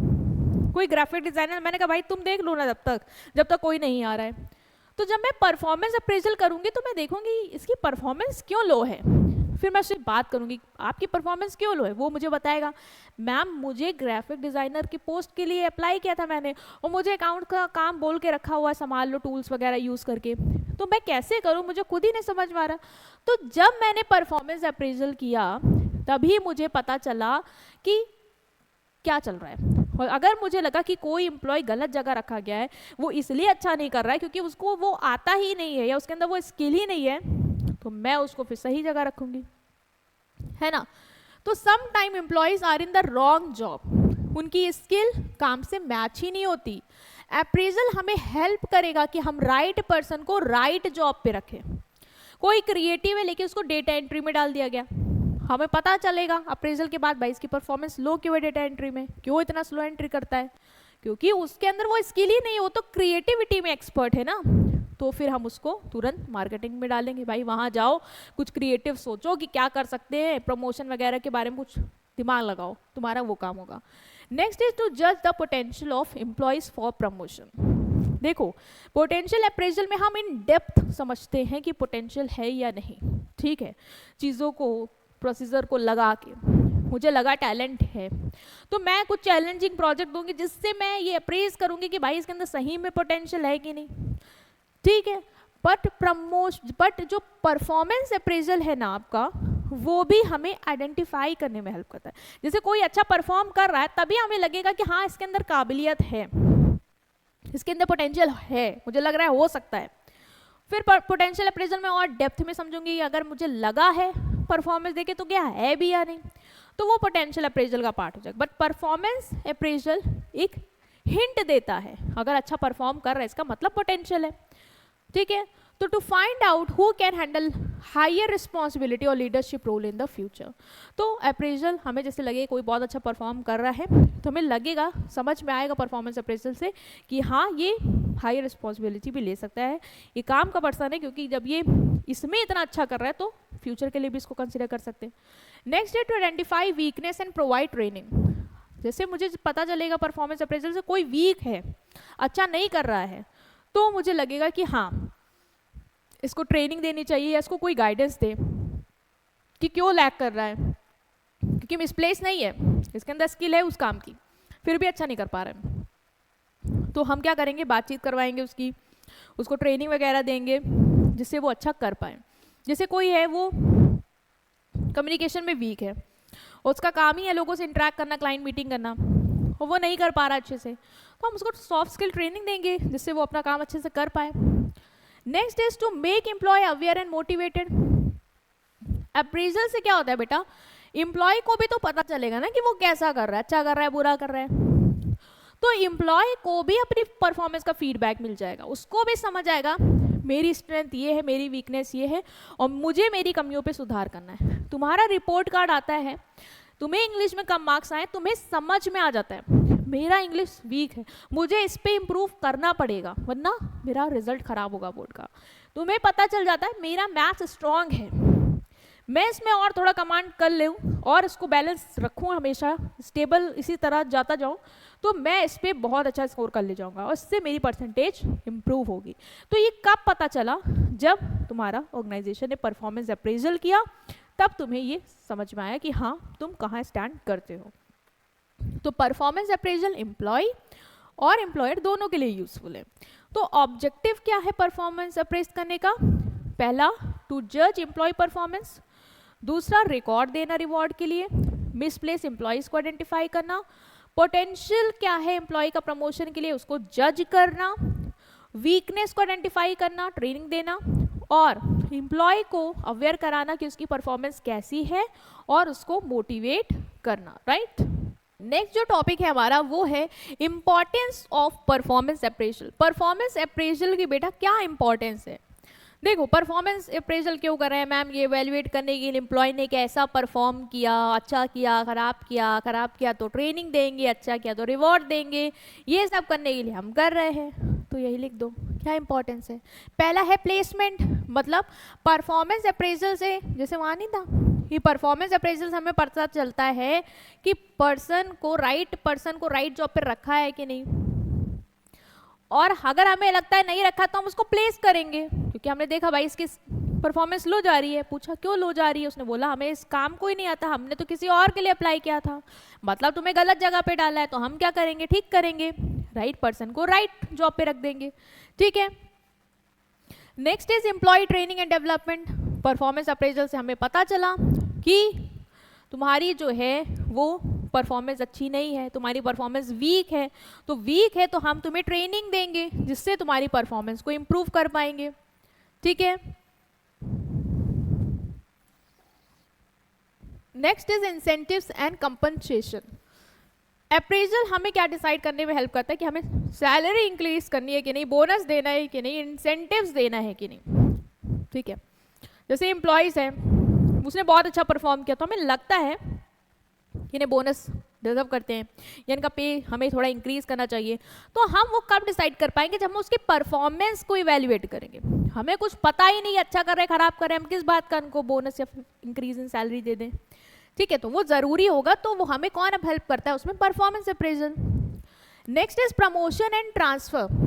कोई ग्राफिक डिजाइनर, मैंने कहा भाई तुम देख लो ना जब तक कोई नहीं आ रहा है। तो जब मैं परफॉर्मेंस अप्रेजल करूंगी तो मैं देखूंगी इसकी परफॉर्मेंस क्यों लो है, फिर मैं उससे बात करूंगी आपकी परफॉर्मेंस क्यों लो है, वो मुझे बताएगा मैम मुझे ग्राफिक डिजाइनर की पोस्ट के लिए अप्लाई किया था मैंने, और मुझे अकाउंट का काम बोल के रखा हुआ है, संभाल लो टूल्स वगैरह यूज करके, तो मैं कैसे करूं, मुझे खुद ही नहीं समझ में आ रहा। तो जब मैंने परफॉर्मेंस अप्रेजल किया तभी मुझे पता चला कि क्या चल रहा है। और अगर मुझे लगा कि कोई एम्प्लॉय गलत जगह रखा गया है, वो इसलिए अच्छा नहीं कर रहा है क्योंकि उसको वो आता ही नहीं है या उसके अंदर वो स्किल ही नहीं है, तो मैं उसको फिर सही जगह रखूंगी, है ना। तो some time employees are in the wrong job, उनकी स्किल काम से मैच ही नहीं होती। अप्रेजल हमें हेल्प करेगा कि हम राइट पर्सन को राइट जॉब पे रखें। कोई क्रिएटिव है लेकिन उसको डेटा एंट्री में डाल दिया गया, हमें पता चलेगा अप्रेजल के बाद भाई इसकी परफॉर्मेंस लो क्यों है डेटा एंट्री में, क्यों इतना स्लो एंट्री करता है, क्योंकि उसके अंदर वो स्किल ही नहीं है, वो तो क्रिएटिविटी में एक्सपर्ट है ना। तो फिर हम उसको तुरंत मार्केटिंग में डालेंगे, भाई वहाँ जाओ कुछ क्रिएटिव सोचो कि क्या कर सकते हैं, प्रमोशन वगैरह के बारे में कुछ दिमाग लगाओ, तुम्हारा वो काम होगा। नेक्स्ट इज टू जज the potential of employees for promotion. देखो पोटेंशियल अप्रेजल में हम इन डेप्थ समझते हैं कि पोटेंशियल है या नहीं, ठीक है, चीज़ों को प्रोसीजर को लगा के मुझे लगा टैलेंट है तो मैं कुछ चैलेंजिंग प्रोजेक्ट दूंगी जिससे मैं ये अप्रेज करूंगी कि भाई इसके अंदर सही में पोटेंशियल है कि नहीं, ठीक है। बट जो परफॉर्मेंस अप्रेजल है ना आपका, वो भी हमें आइडेंटिफाई करने में हेल्प करता है। जैसे कोई अच्छा परफॉर्म कर रहा है तभी हमें लगेगा कि हाँ इसके अंदर काबिलियत है, इसके अंदर पोटेंशियल है, मुझे लग रहा है हो सकता है। फिर पोटेंशियल अप्रेजल में और डेप्थ में समझूंगी, अगर मुझे लगा है परफॉर्मेंस देखे तो क्या है भी या नहीं, तो वो पोटेंशियल अप्रेजल का पार्ट हो जाएगा। बट परफॉर्मेंस अप्रेजल एक हिंट देता है, अगर अच्छा परफॉर्म कर रहा है इसका मतलब पोटेंशियल है, ठीक है। तो to find out who can handle higher responsibility और leadership role in the future, तो अप्रेजल हमें जैसे लगे कोई बहुत अच्छा परफॉर्म कर रहा है तो हमें लगेगा, समझ में आएगा परफॉर्मेंस अप्रेजल से कि हाँ ये हायर रिस्पॉन्सिबिलिटी भी ले सकता है, ये काम का पर्सन है, क्योंकि जब ये इसमें इतना अच्छा कर रहा है तो फ्यूचर के लिए भी इसको कंसिडर कर सकते हैं। नेक्स्ट है to identify weakness and provide training. जैसे मुझे पता चलेगा परफॉर्मेंस अप्रेजल से कोई वीक है, अच्छा नहीं कर रहा है, तो मुझे लगेगा कि हाँ इसको ट्रेनिंग देनी चाहिए या इसको कोई गाइडेंस दे कि क्यों लैग कर रहा है, क्योंकि मिसप्लेस नहीं है, इसके अंदर स्किल है उस काम की, फिर भी अच्छा नहीं कर पा रहा है। तो हम क्या करेंगे, बातचीत करवाएंगे उसको ट्रेनिंग वगैरह देंगे जिससे वो अच्छा कर पाए। जैसे कोई है वो कम्युनिकेशन में वीक है, उसका काम ही है लोगों से इंटरेक्ट करना, क्लाइंट मीटिंग करना, और वो नहीं कर पा रहा अच्छे से, तो हम उसको सॉफ्ट स्किल ट्रेनिंग देंगे जिससे वो अपना काम अच्छे से कर पाए। Next is to make employ aware and motivated. Appraisal से क्या होता है बेटा, एम्प्लॉय को भी तो पता चलेगा ना कि वो कैसा कर रहा है, अच्छा कर रहा है, बुरा कर रहा है, तो एम्प्लॉय को भी अपनी परफॉर्मेंस का फीडबैक मिल जाएगा, उसको भी समझ आएगा मेरी स्ट्रेंथ ये है, मेरी वीकनेस ये है, और मुझे मेरी कमियों पे सुधार करना है। तुम्हारा रिपोर्ट कार्ड आता है, तुम्हें इंग्लिश में कम मार्क्स आए, तुम्हें समझ में आ जाता है मेरा इंग्लिश वीक है, मुझे इस पे इम्प्रूव करना पड़ेगा वरना मेरा रिजल्ट खराब होगा बोर्ड का। तुम्हें पता चल जाता है मेरा मैथ्स स्ट्रांग है, मैं इसमें और थोड़ा कमांड कर लूँ और इसको बैलेंस रखूँ, हमेशा स्टेबल इसी तरह जाता जाऊँ, तो मैं इस पर बहुत अच्छा स्कोर कर ले जाऊँगा और इससे मेरी परसेंटेज इम्प्रूव होगी। तो ये कब पता चला, जब तुम्हारा ऑर्गेनाइजेशन ने परफॉर्मेंस अप्रेजल किया, तब तुम्हें ये समझ में आया कि हाँ तुम कहाँ स्टैंड करते हो। तो परफॉर्मेंस अप्रेजल एम्प्लॉय और एम्प्लॉयर दोनों के लिए यूजफुल है। तो ऑब्जेक्टिव क्या है परफॉर्मेंस अप्रेज करने का, पहला टू जज एम्प्लॉय परफॉर्मेंस, दूसरा रिकॉर्ड देना रिवॉर्ड के लिए, मिसप्लेस एम्प्लॉयज को आइडेंटिफाई करना, पोटेंशियल क्या है एम्प्लॉय का प्रमोशन के लिए उसको जज करना, वीकनेस को आइडेंटिफाई करना, ट्रेनिंग देना, और एम्प्लॉय को अवेयर कराना कि उसकी परफॉर्मेंस कैसी है और उसको मोटिवेट करना, राइट। नेक्स्ट जो टॉपिक है हमारा वो है importance of performance appraisal. Performance appraisal की बेटा क्या इंपॉर्टेंस है? देखो, परफॉर्मेंस अप्रेजल क्यों कर रहे हैं मैम? ये इवैल्यूएट करने के लिए एम्प्लॉय ने कैसा परफॉर्म किया, अच्छा किया, खराब किया तो ट्रेनिंग देंगे, अच्छा किया तो रिवॉर्ड देंगे, ये सब करने के लिए हम कर रहे हैं। तो यही लिख दो क्या इंपॉर्टेंस है। पहला है प्लेसमेंट, मतलब परफॉर्मेंस अप्रेजल से, जैसे वहाँ नहीं था, ये परफॉर्मेंस अप्रेजल से हमें पता चलता है कि पर्सन को राइट जॉब पर रखा है कि नहीं, और अगर हमें लगता है नहीं रखा तो हम उसको प्लेस करेंगे, क्योंकि हमने देखा भाई इसकी परफॉर्मेंस लो जा रही है, पूछा क्यों लो जा रही है, उसने बोला हमें इस काम को ही नहीं आता, हमने तो किसी और के लिए अप्लाई किया था, मतलब तुम्हें गलत जगह पे डाला है, तो हम क्या करेंगे, ठीक करेंगे, राइट पर्सन को राइट जॉब पे रख देंगे, ठीक है। Next is employ training and development. Performance appraisal से हमें पता चला कि तुम्हारी जो है वो परफॉर्मेंस अच्छी नहीं है, तुम्हारी परफॉर्मेंस वीक है, तो हम तुम्हें ट्रेनिंग देंगे जिससे तुम्हारी परफॉर्मेंस को इम्प्रूव कर पाएंगे, ठीक है। Next is incentives and compensation. Appraisal हमें क्या डिसाइड करने में हेल्प करता है कि हमें सैलरी इंक्रीज करनी है कि नहीं, बोनस देना है कि नहीं, इंसेंटिव्स देना है कि नहीं, ठीक है। जैसे एम्प्लॉयज हैं, उसने बहुत अच्छा परफॉर्म किया तो हमें लगता है कि इन्हें बोनस डिजर्व करते हैं या इनका पे हमें थोड़ा इंक्रीज करना चाहिए, तो हम वो कब डिसाइड कर पाएंगे, जब हम उसकी परफॉर्मेंस को इवैल्यूएट करेंगे। हमें कुछ पता ही नहीं, अच्छा कर रहे खराब कर रहे, हम किस बात का उनको बोनस या इंक्रीज इन सैलरी दे दें, ठीक है। तो वो जरूरी होगा, तो वो हमें कौन अब हेल्प करता है उसमें, performance appraisal. Next is promotion and transfer.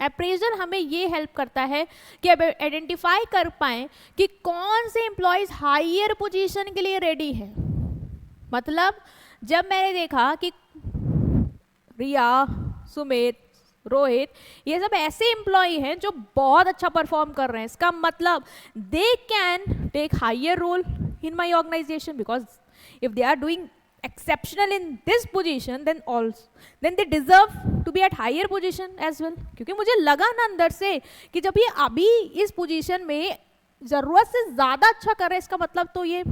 Appraisal हमें ये हेल्प करता है कि अब आइडेंटिफाई कर पाएं कि कौन से एम्प्लॉयज हायर पोजीशन के लिए रेडी है। मतलब जब मैंने देखा कि रिया, सुमित, रोहित, ये सब ऐसे एम्प्लॉय हैं जो बहुत अच्छा परफॉर्म कर रहे हैं, इसका मतलब they can take higher role in my organisation, because if they are doing exceptional in this position then they deserve to be at higher position as well। क्योंकि मुझे लगा ना अंदर से कि जब ये अभी इस पोजीशन में जरूरत से ज्यादा अच्छा कर रहे हैं, इसका मतलब तो ये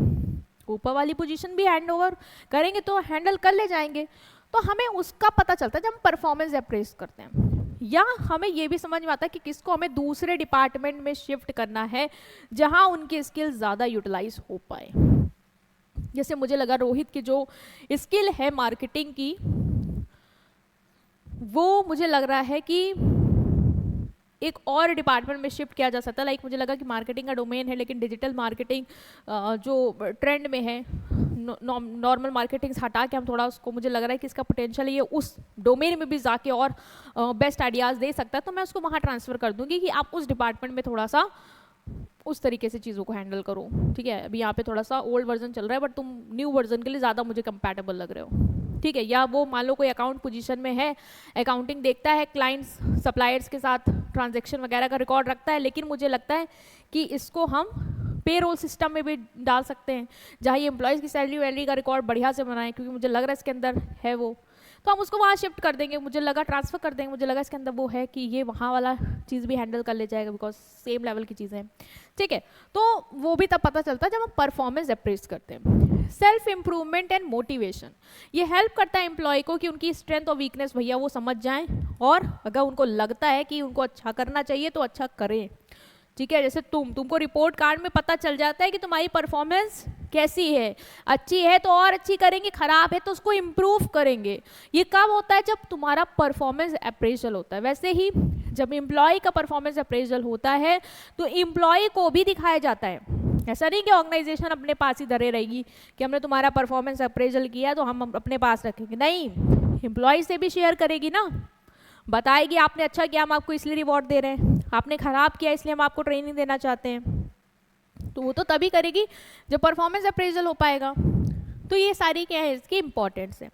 ऊपर वाली पोजीशन भी हैंड ओवर करेंगे तो हैंडल कर ले जाएंगे। तो हमें उसका पता चलता है जब हम परफॉर्मेंस अप्रेज करते हैं, या हमें ये भी समझ में आता है कि किसको हमें दूसरे डिपार्टमेंट में शिफ्ट करना है जहां उनकी स्किल ज्यादा यूटिलाइज हो पाए। जैसे मुझे लगा रोहित की जो स्किल है मार्केटिंग की, वो मुझे लग रहा है कि एक और डिपार्टमेंट में शिफ्ट किया जा सकता है। लाइक मुझे लगा कि मार्केटिंग का डोमेन है, लेकिन डिजिटल मार्केटिंग जो ट्रेंड में है, नॉर्मल मार्केटिंग हटा के हम थोड़ा उसको, मुझे लग रहा है कि इसका पोटेंशियल ये उस डोमेन में भी जाके और बेस्ट आइडियाज़ दे सकता है, तो मैं उसको वहाँ ट्रांसफ़र कर दूंगी कि आप उस डिपार्टमेंट में थोड़ा सा उस तरीके से चीज़ों को हैंडल करो, ठीक है। अभी यहाँ पे थोड़ा सा ओल्ड वर्जन चल रहा है, बट तुम न्यू वर्जन के लिए ज़्यादा मुझे कंपैटिबल लग रहे हो, ठीक है। या वो मान लो कोई अकाउंट पोजीशन में है, अकाउंटिंग देखता है, क्लाइंट्स सप्लायर्स के साथ ट्रांजैक्शन वगैरह का रिकॉर्ड रखता है, लेकिन मुझे लगता है कि इसको हम पेरोल सिस्टम में भी डाल सकते हैं, जहाँ ये एम्प्लॉयज़ की सैलरी वैलरी का रिकॉर्ड बढ़िया से बनाए, क्योंकि मुझे लग रहा है इसके अंदर है वो, तो हम उसको वहाँ शिफ्ट कर देंगे। मुझे लगा ट्रांसफ़र कर देंगे, मुझे लगा इसके अंदर वो है कि ये वहाँ वाला चीज़ भी हैंडल कर ले जाएगा, बिकॉज सेम लेवल की चीज़ें हैं, ठीक है। तो वो भी तब पता चलता है जब हम परफॉर्मेंस अप्रेज करते हैं। सेल्फ इम्प्रूवमेंट एंड मोटिवेशन, ये हेल्प करता है एम्प्लॉय को कि उनकी स्ट्रेंथ और वीकनेस भैया वो समझ जाएं, और अगर उनको लगता है कि उनको अच्छा करना चाहिए तो अच्छा करें, ठीक है। जैसे तुमको रिपोर्ट कार्ड में पता चल जाता है कि तुम्हारी परफॉर्मेंस कैसी है, अच्छी है तो और अच्छी करेंगे, खराब है तो उसको इम्प्रूव करेंगे। ये कब होता है, जब तुम्हारा परफॉर्मेंस अप्रेजल होता है। वैसे ही जब एम्प्लॉय का परफॉर्मेंस अप्रेजल होता है तो एम्प्लॉय को भी दिखाया जाता है। ऐसा नहीं कि ऑर्गेनाइजेशन अपने पास ही धरे रहेगी कि हमने तुम्हारा परफॉर्मेंस अप्रेजल किया तो हम अपने पास रखेंगे, नहीं, एम्प्लॉय से भी शेयर करेगी ना, बताएगी आपने अच्छा किया हम आपको इसलिए रिवॉर्ड दे रहे हैं, आपने खराब किया इसलिए हम आपको ट्रेनिंग देना चाहते हैं, तो वो तो तभी करेगी जब परफॉर्मेंस अप्रेजल हो पाएगा। तो ये सारी क्या है, इसकी इंपॉर्टेंस है।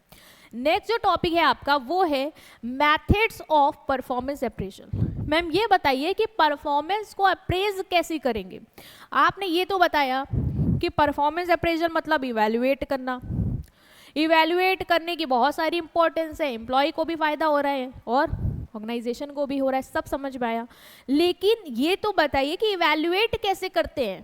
नेक्स्ट जो टॉपिक है आपका वो है methods of performance appraisal. Ma'am ये बताइए कि परफॉर्मेंस को अप्रेज कैसे करेंगे। आपने ये तो बताया कि परफॉर्मेंस अप्रेजल मतलब इवैल्यूएट करना, इवेल्युएट करने की बहुत सारी इंपॉर्टेंस है, एम्प्लॉय को भी फायदा हो रहा है और ऑर्गेनाइजेशन को भी हो रहा है, सब समझ में आया। लेकिन ये तो बताइए कि इवेल्युएट कैसे करते हैं,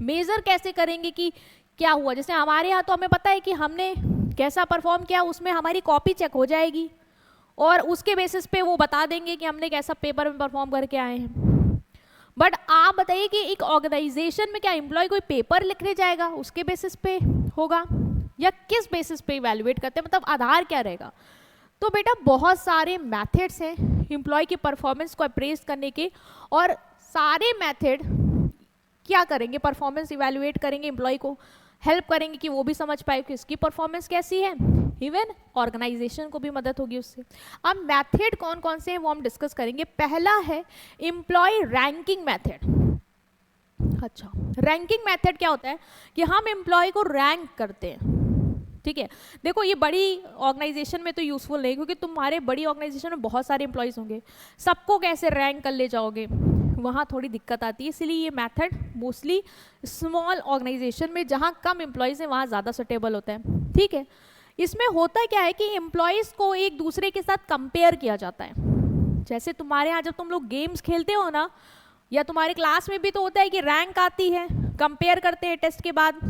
मेजर कैसे करेंगे कि क्या हुआ। जैसे हमारे यहाँ तो हमें पता है कि हमने कैसा परफॉर्म किया, उसमें हमारी कॉपी चेक हो जाएगी और उसके बेसिस पे वो बता देंगे कि हमने कैसा पेपर में परफॉर्म करके आए हैं। बट आप बताइए कि एक ऑर्गेनाइजेशन में क्या एम्प्लॉय कोई पेपर लिखने जाएगा, उसके बेसिस पे होगा या किस बेसिस पे इवैल्यूएट करते हैं, मतलब आधार क्या रहेगा। तो बेटा बहुत सारे मेथड्स हैं एम्प्लॉय की परफॉर्मेंस को अप्रेज करने के, और सारे मेथड क्या करेंगे, परफॉर्मेंस इवैल्यूएट करेंगे, एम्प्लॉय को हेल्प करेंगे कि वो भी समझ पाए कि इसकी परफॉर्मेंस कैसी है, इवन ऑर्गेनाइजेशन को भी मदद होगी उससे। अब मेथड कौन कौन से हैं वो हम डिस्कस करेंगे। पहला है एम्प्लॉय रैंकिंग मेथड। अच्छा, रैंकिंग मेथड क्या होता है कि हम एम्प्लॉय को रैंक करते हैं, ठीक है। देखो ये बड़ी ऑर्गेनाइजेशन में तो यूजफुल नहीं, क्योंकि तुम्हारे बड़ी ऑर्गेनाइजेशन में बहुत सारे एम्प्लॉयज होंगे, सबको कैसे रैंक कर ले जाओगे, वहाँ थोड़ी दिक्कत आती है। इसलिए ये मेथड मोस्टली स्मॉल ऑर्गेनाइजेशन में जहाँ कम एम्प्लॉयज हैं वहाँ ज़्यादा सुटेबल होता है, ठीक है। इसमें होता क्या है कि एम्प्लॉयज को एक दूसरे के साथ कंपेयर किया जाता है। जैसे तुम्हारे यहाँ जब तुम लोग गेम्स खेलते हो ना, या तुम्हारे क्लास में भी तो होता है कि रैंक आती है, कंपेयर करते हैं टेस्ट के बाद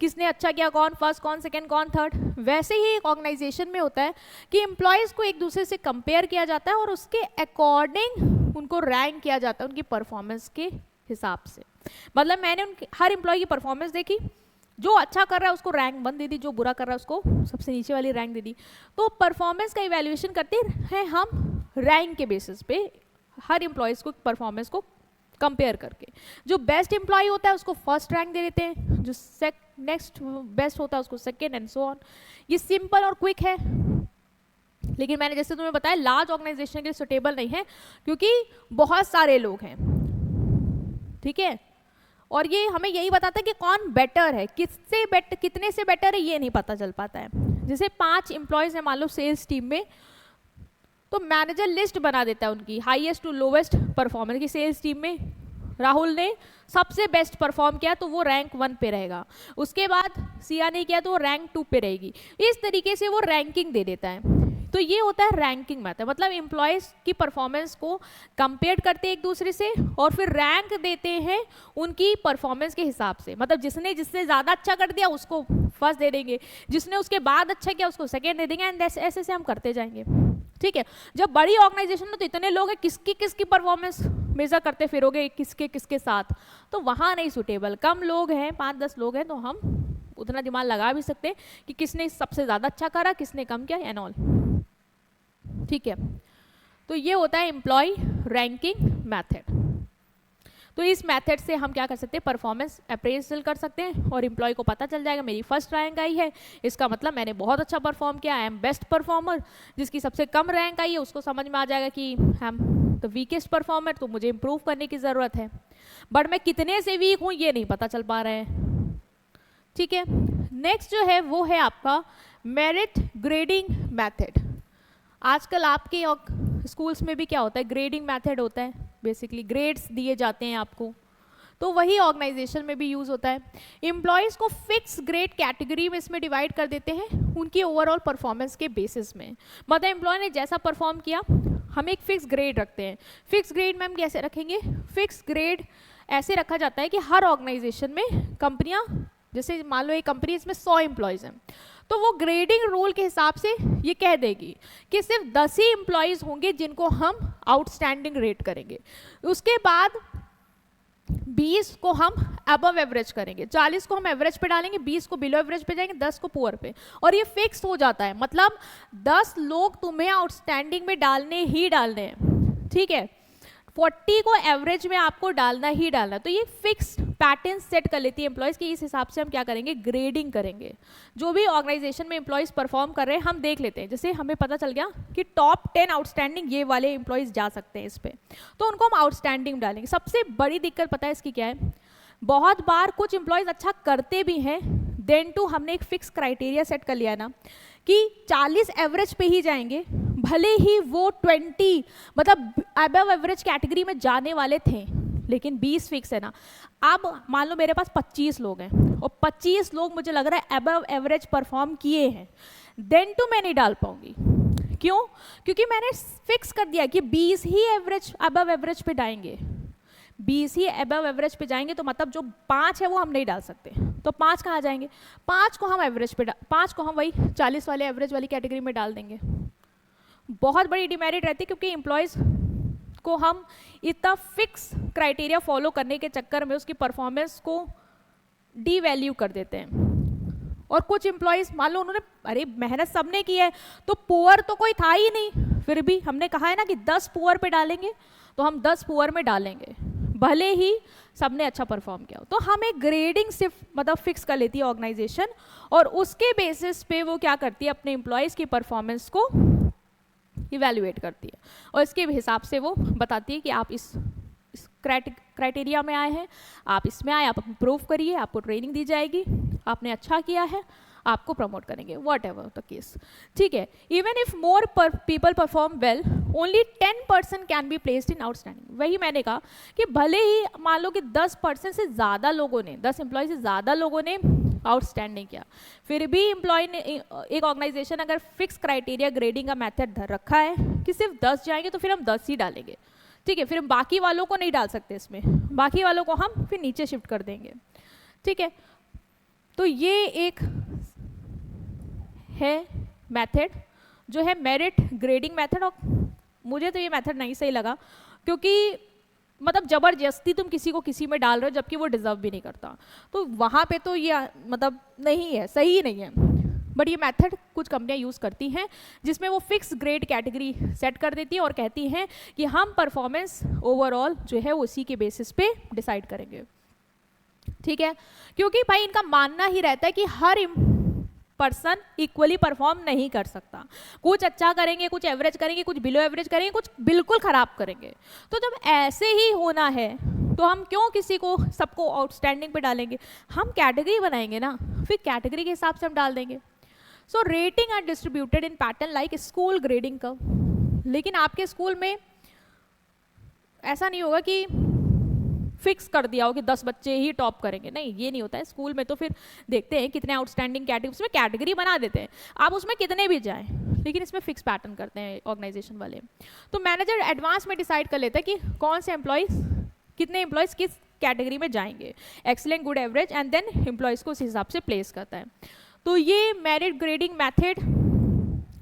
किसने अच्छा किया, कौन फर्स्ट, कौन सेकंड, कौन थर्ड। वैसे ही एक ऑर्गेनाइजेशन में होता है कि एम्प्लॉयज को एक दूसरे से कंपेयर किया जाता है और उसके अकॉर्डिंग उनको रैंक किया जाता है उनकी परफॉर्मेंस के हिसाब से। मतलब मैंने उनके हर एम्प्लॉय की परफॉर्मेंस देखी, जो अच्छा कर रहा है उसको रैंक 1 दे दी, जो बुरा कर रहा है उसको सबसे नीचे वाली रैंक दे दी। तो परफॉर्मेंस का इवैल्यूएशन करते हैं हम रैंक के बेसिस पे, हर एम्प्लॉयज को परफॉर्मेंस को कंपेयर करके। जो बेस्ट एम्प्लॉय होता है उसको फर्स्ट रैंक दे देते हैं, जो नेक्स्ट बेस्ट होता है उसको सेकेंड, एंड सो ऑन। ये सिंपल और क्विक है, लेकिन मैंने जैसे तुम्हें बताया लार्ज ऑर्गेनाइजेशन के लिए सुटेबल नहीं है, क्योंकि बहुत सारे लोग हैं, ठीक है। और ये हमें यही बताता है कि कौन बेटर है, कितने से बेटर है ये नहीं पता चल पाता है। जैसे 5 एम्प्लॉयज हैं मान लो सेल्स टीम में, तो मैनेजर लिस्ट बना देता है उनकी हाईएस्ट टू लोवेस्ट परफॉर्मेंस की। सेल्स टीम में राहुल ने सबसे बेस्ट परफॉर्म किया तो वो रैंक 1 पे रहेगा, उसके बाद सिया ने किया तो वो रैंक 2 पे रहेगी। इस तरीके से वो रैंकिंग दे देता है। तो ये होता है रैंकिंग मेथड, मतलब एम्प्लॉयज की परफॉर्मेंस को कंपेयर करते हैं एक दूसरे से और फिर रैंक देते हैं उनकी परफॉर्मेंस के हिसाब से। मतलब जिसने ज़्यादा अच्छा कर दिया उसको फर्स्ट दे देंगे, जिसने उसके बाद अच्छा किया उसको सेकेंड दे देंगे, एंड ऐसे से हम करते जाएंगे, ठीक है। जब बड़ी ऑर्गेनाइजेशन में तो इतने लोग हैं, किसकी परफॉर्मेंस मेजर करते फिरोगे किसके साथ, तो वहाँ नहीं सुटेबल। कम लोग हैं, 5-10 लोग हैं, तो हम उतना दिमाग लगा भी सकते हैं कि किसने सबसे ज़्यादा अच्छा करा, किसने कम किया, एंड ऑल, ठीक है। तो ये होता है एम्प्लॉय रैंकिंग मेथड। तो इस मेथड से हम क्या कर सकते हैं, परफॉर्मेंस अप्रेजल कर सकते हैं और एम्प्लॉय को पता चल जाएगा मेरी फर्स्ट रैंक आई है, इसका मतलब मैंने बहुत अच्छा परफॉर्म किया, आई एम बेस्ट परफॉर्मर। जिसकी सबसे कम रैंक आई है उसको समझ में आ जाएगा कि I am the weakest performer, तो मुझे इम्प्रूव करने की ज़रूरत है। बट मैं कितने से वीक हूँ ये नहीं पता चल पा रहा है, ठीक है। नेक्स्ट जो है वो है आपका मेरिट ग्रेडिंग मेथड। आजकल आपके स्कूल्स में भी क्या होता है, ग्रेडिंग मेथड होता है, बेसिकली ग्रेड्स दिए जाते हैं आपको, तो वही ऑर्गेनाइजेशन में भी यूज़ होता है। एम्प्लॉयज़ को फिक्स ग्रेड कैटेगरी में इसमें डिवाइड कर देते हैं उनकी ओवरऑल परफॉर्मेंस के बेसिस में। मतलब एम्प्लॉय ने जैसा परफॉर्म किया हम एक फिक्स ग्रेड रखते हैं। फिक्स ग्रेड में हम कैसे रखेंगे, फिक्स ग्रेड ऐसे रखा जाता है कि हर ऑर्गेनाइजेशन में कंपनियाँ, जैसे मान लो एक कंपनी इसमें 100 एम्प्लॉयज़ हैं, तो वो ग्रेडिंग रूल के हिसाब से ये कह देगी कि सिर्फ 10 ही एम्प्लॉयज़ होंगे जिनको हम आउटस्टैंडिंग रेट करेंगे, उसके बाद 20 को हम अबव एवरेज करेंगे, 40 को हम एवरेज पे डालेंगे, 20 को बिलो एवरेज पे जाएंगे, 10 को पुअर पे, और ये फिक्स हो जाता है। मतलब 10 लोग तुम्हें आउटस्टैंडिंग में डालने ही डालने हैं, ठीक है। 40 को एवरेज में आपको डालना ही डालना। तो ये फिक्स पैटर्न सेट कर लेती है एम्प्लॉयज़ की, इस हिसाब से हम क्या करेंगे, ग्रेडिंग करेंगे। जो भी ऑर्गेनाइजेशन में एम्प्लॉयज़ परफॉर्म कर रहे हैं हम देख लेते हैं, जैसे हमें पता चल गया कि टॉप 10 आउटस्टैंडिंग ये वाले एम्प्लॉयज़ जा सकते हैं इस पर, तो उनको हम आउटस्टैंडिंग डालेंगे। सबसे बड़ी दिक्कत पता है इसकी क्या है, बहुत बार कुछ एम्प्लॉयज़ अच्छा करते भी हैं, देन टू हमने एक फिक्स क्राइटेरिया सेट कर लिया ना कि 40 एवरेज पे ही जाएंगे, भले ही वो 20 मतलब अबव एवरेज कैटेगरी में जाने वाले थे, लेकिन 20 फिक्स है ना। अब मान लो मेरे पास 25 लोग हैं और 25 लोग मुझे लग रहा है अबव एवरेज परफॉर्म किए हैं, देन तो मैं नहीं डाल पाऊंगी। क्यों? क्योंकि मैंने फिक्स कर दिया कि 20 ही एवरेज अबव एवरेज पे जाएंगे, 20 ही अबव एवरेज पे जाएंगे, तो मतलब जो 5 है वो हम नहीं डाल सकते। तो 5 कहाँ जाएंगे? 5 को हम एवरेज पे 5 को हम वही 40 वाले एवरेज वाली कैटेगरी में डाल देंगे। बहुत बड़ी डिमेरिट रहती है क्योंकि एम्प्लॉयज़ को हम इतना फिक्स क्राइटेरिया फॉलो करने के चक्कर में उसकी परफॉर्मेंस को डीवैल्यू कर देते हैं। और कुछ एम्प्लॉयज़ मान लो उन्होंने अरे मेहनत सबने की है, तो पुअर तो कोई था ही नहीं, फिर भी हमने कहा है ना कि 10 पुअर पे डालेंगे, तो हम 10 पुअर में डालेंगे भले ही सबने अच्छा परफॉर्म किया हो। तो हम एक ग्रेडिंग सिर्फ मतलब फिक्स कर लेती है ऑर्गेनाइजेशन, और उसके बेसिस पे वो क्या करती है अपने एम्प्लॉयज़ की परफॉर्मेंस को इवैल्यूएट करती है, और इसके हिसाब से वो बताती है कि आप इस क्राइटेरिया में आए हैं, आप इसमें आए, आप इम्प्रूव करिए, आपको ट्रेनिंग दी जाएगी, आपने अच्छा किया है, आपको प्रमोट करेंगे, वॉट एवर द केस। ठीक है, even if more people perform well, only 10% can be placed in outstanding. वही मैंने कहा कि भले ही मान लो कि 10% से ज़्यादा लोगों ने, 10 एम्प्लॉय से ज़्यादा लोगों ने आउटस्टैंडिंग किया, फिर भी एम्प्लॉय ने, एक ऑर्गेनाइजेशन अगर फिक्स क्राइटेरिया ग्रेडिंग का मेथड धर रखा है कि सिर्फ 10 जाएंगे, तो फिर हम 10 ही डालेंगे। ठीक है, फिर हम बाकी वालों को नहीं डाल सकते इसमें, बाकी वालों को हम फिर नीचे शिफ्ट कर देंगे। ठीक है, तो ये एक है मेथड जो है मेरिट ग्रेडिंग मेथड, और मुझे तो ये मेथड नहीं सही लगा, क्योंकि मतलब ज़बरदस्ती तुम किसी को किसी में डाल रहे हो जबकि वो डिजर्व भी नहीं करता, तो वहाँ पे तो ये मतलब नहीं है, सही नहीं है। बट ये मेथड कुछ कंपनियां यूज़ करती हैं जिसमें वो फिक्स ग्रेड कैटेगरी सेट कर देती है और कहती हैं कि हम परफॉर्मेंस ओवरऑल जो है उसी के बेसिस पे डिसाइड करेंगे। ठीक है, क्योंकि भाई इनका मानना ही रहता है कि हर पर्सन इक्वली परफॉर्म नहीं कर सकता, कुछ अच्छा करेंगे, कुछ एवरेज करेंगे, कुछ बिलो एवरेज करेंगे, कुछ बिल्कुल खराब करेंगे। तो जब ऐसे ही होना है तो हम क्यों किसी को सबको आउटस्टैंडिंग पे डालेंगे, हम कैटेगरी बनाएंगे ना, फिर कैटेगरी के हिसाब से हम डाल देंगे। So rating are distributed in pattern like school grading curve. लेकिन आपके स्कूल में ऐसा नहीं होगा कि फिक्स कर दिया हो कि 10 बच्चे ही टॉप करेंगे, नहीं, ये नहीं होता है। स्कूल में तो फिर देखते हैं कितने आउटस्टैंडिंग कैटेगरी, उसमें कैटेगरी बना देते हैं, आप उसमें कितने भी जाएं, लेकिन इसमें फिक्स पैटर्न करते हैं ऑर्गेनाइजेशन वाले। तो मैनेजर एडवांस में डिसाइड कर लेता है कि कौन से एम्प्लॉयज़, कितने एम्प्लॉयज़ किस कैटेगरी में जाएंगे, excellent, good, average, and then employees को उस हिसाब से प्लेस करता है। तो ये मेरिट ग्रेडिंग मैथड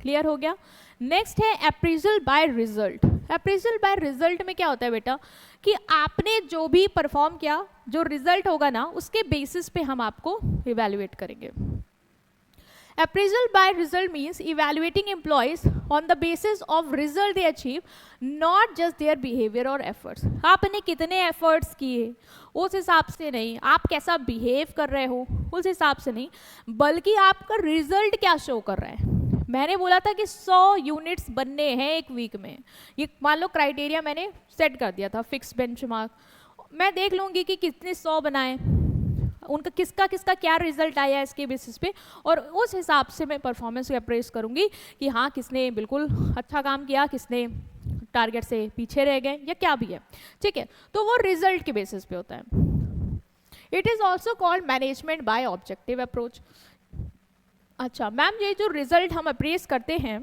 क्लियर हो गया। नेक्स्ट है appraisal by result. Appraisal by result में क्या होता है बेटा कि आपने जो भी परफॉर्म किया, जो रिजल्ट होगा ना, उसके बेसिस पे हम आपको इवैल्यूएट करेंगे। Appraisal by result means evaluating employees on the basis of result they achieve, not just their behavior or efforts. आपने कितने efforts किए उस हिसाब से नहीं, आप कैसा behave कर रहे हो उस हिसाब से नहीं, बल्कि आपका result क्या show कर रहा है। मैंने बोला था कि 100 यूनिट्स बनने हैं एक वीक में, ये मान लो क्राइटेरिया मैंने सेट कर दिया था, फिक्स बेंचमार्क। मैं देख लूँगी कि कितने 100 बनाए, उनका किसका किसका क्या रिजल्ट आया है इसके बेसिस पे, और उस हिसाब से मैं परफॉर्मेंस को अप्रेस करूंगी कि हाँ किसने बिल्कुल अच्छा काम किया, किसने टारगेट से पीछे रह गए, या क्या भी है। ठीक है, तो वो रिजल्ट के बेसिस पे होता है। It is also called management by objective approach. अच्छा मैम, ये जो रिजल्ट हम अप्रेस करते हैं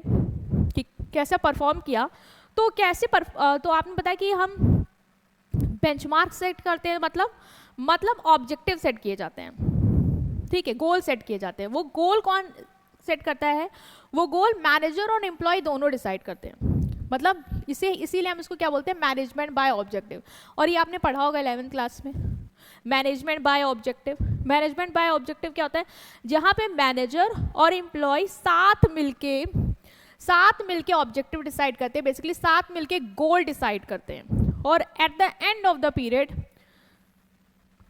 कि कैसा परफॉर्म किया, तो कैसे तो आपने बताया कि हम बेंचमार्क सेट करते हैं, मतलब ऑब्जेक्टिव सेट किए जाते हैं। ठीक है, गोल सेट किए जाते हैं। वो गोल कौन सेट करता है? वो गोल मैनेजर और एम्प्लॉय दोनों डिसाइड करते हैं। मतलब इसीलिए हम इसको क्या बोलते हैं, मैनेजमेंट बाय ऑब्जेक्टिव। और ये आपने पढ़ा होगा 11th क्लास में, management by objective. Management by objective क्या होता है? जहाँ पे मैनेजर और एम्प्लॉय साथ मिलके ऑब्जेक्टिव डिसाइड करते हैं, बेसिकली साथ मिलके गोल डिसाइड करते हैं, और at the end of the period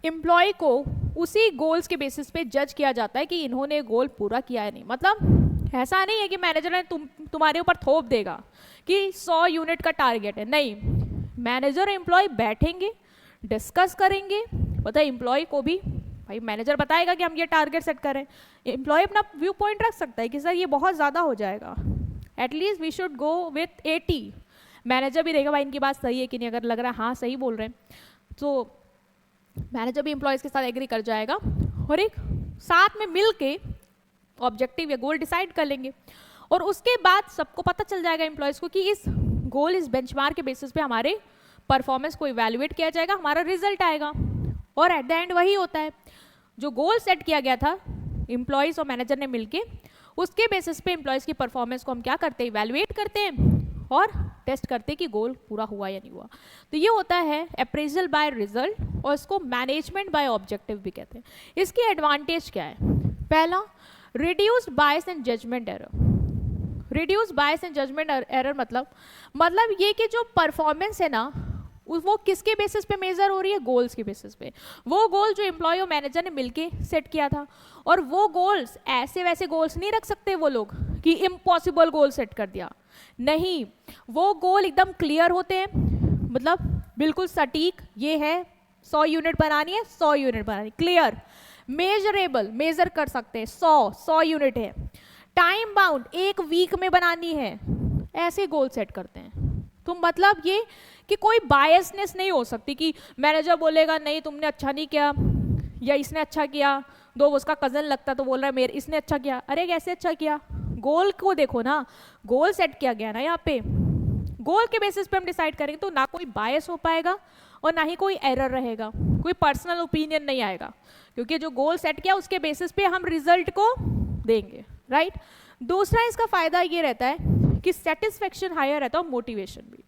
employ को उसी गोल्स के बेसिस पे जज किया जाता है कि इन्होंने गोल पूरा किया है नहीं। मतलब ऐसा नहीं है कि मैनेजर ने तुम्हारे ऊपर थोप देगा कि 100 यूनिट का टारगेट है, नहीं, मैनेजर और एम्प्लॉय बैठेंगे, डिस्कस करेंगे। पता है एम्प्लॉय को भी भाई मैनेजर बताएगा कि हम ये टारगेट सेट करें, एम्प्लॉय अपना व्यू पॉइंट रख सकता है कि सर ये बहुत ज़्यादा हो जाएगा, at least we should go with 80। Manager भी देखेगा भाई इनकी बात सही है कि नहीं, अगर लग रहा है हाँ सही बोल रहे हैं तो मैनेजर भी एम्प्लॉयज़ के साथ एग्री कर जाएगा और एक साथ में मिल के ऑब्जेक्टिव या गोल डिसाइड कर लेंगे। और उसके बाद सबको पता चल जाएगा एम्प्लॉयज़ को कि इस गोल, इस बेंचमार्क के बेसिस पे हमारे परफॉर्मेंस को इवैल्यूएट किया जाएगा, हमारा रिजल्ट आएगा। और एट द एंड वही होता है, जो गोल सेट किया गया था एम्प्लॉयज़ और मैनेजर ने मिलके, उसके बेसिस पे एम्प्लॉयज़ की परफॉर्मेंस को हम क्या करते हैं, इवैल्यूएट करते हैं और टेस्ट करते हैं कि गोल पूरा हुआ या नहीं हुआ। तो ये होता है अप्रेजल बाय रिजल्ट, और इसको मैनेजमेंट बाय ऑब्जेक्टिव भी कहते हैं। इसकी एडवांटेज क्या है? पहला, reduced bias and judgement error. Reduce bias and judgement error मतलब ये कि जो परफॉर्मेंस है ना, वो किसके बेसिस पे मेजर हो रही है? गोल्स के बेसिस पे। वो गोल जो एम्प्लॉय और मैनेजर ने मिलके सेट किया था, और वो गोल्स ऐसे वैसे गोल्स नहीं रख सकते वो लोग कि इम्पॉसिबल गोल सेट कर दिया, नहीं, वो गोल एकदम क्लियर होते हैं, मतलब बिल्कुल सटीक, ये है 100 यूनिट बनानी है, 100 यूनिट बनानी, क्लियर, मेजरेबल, मेजर कर सकते हैं, 100 यूनिट है, टाइम बाउंड, 1 वीक में बनानी है, ऐसे गोल सेट करते हैं। तो मतलब ये कि कोई बायसनेस नहीं हो सकती कि मैनेजर बोलेगा नहीं तुमने अच्छा नहीं किया, या इसने अच्छा किया, दो उसका कजन लगता तो बोल रहा है मेरे इसने अच्छा किया, अरे कैसे अच्छा किया? गोल को देखो ना, गोल सेट किया गया ना, यहाँ पे गोल के बेसिस पे हम डिसाइड करेंगे, तो ना कोई बायस हो पाएगा और ना ही कोई एरर रहेगा, कोई पर्सनल ओपिनियन नहीं आएगा, क्योंकि जो गोल सेट किया उसके बेसिस पे हम रिजल्ट को देंगे, राइट। दूसरा इसका फायदा ये रहता है कि सेटिस्फेक्शन हायर रहता है और मोटिवेशन भी।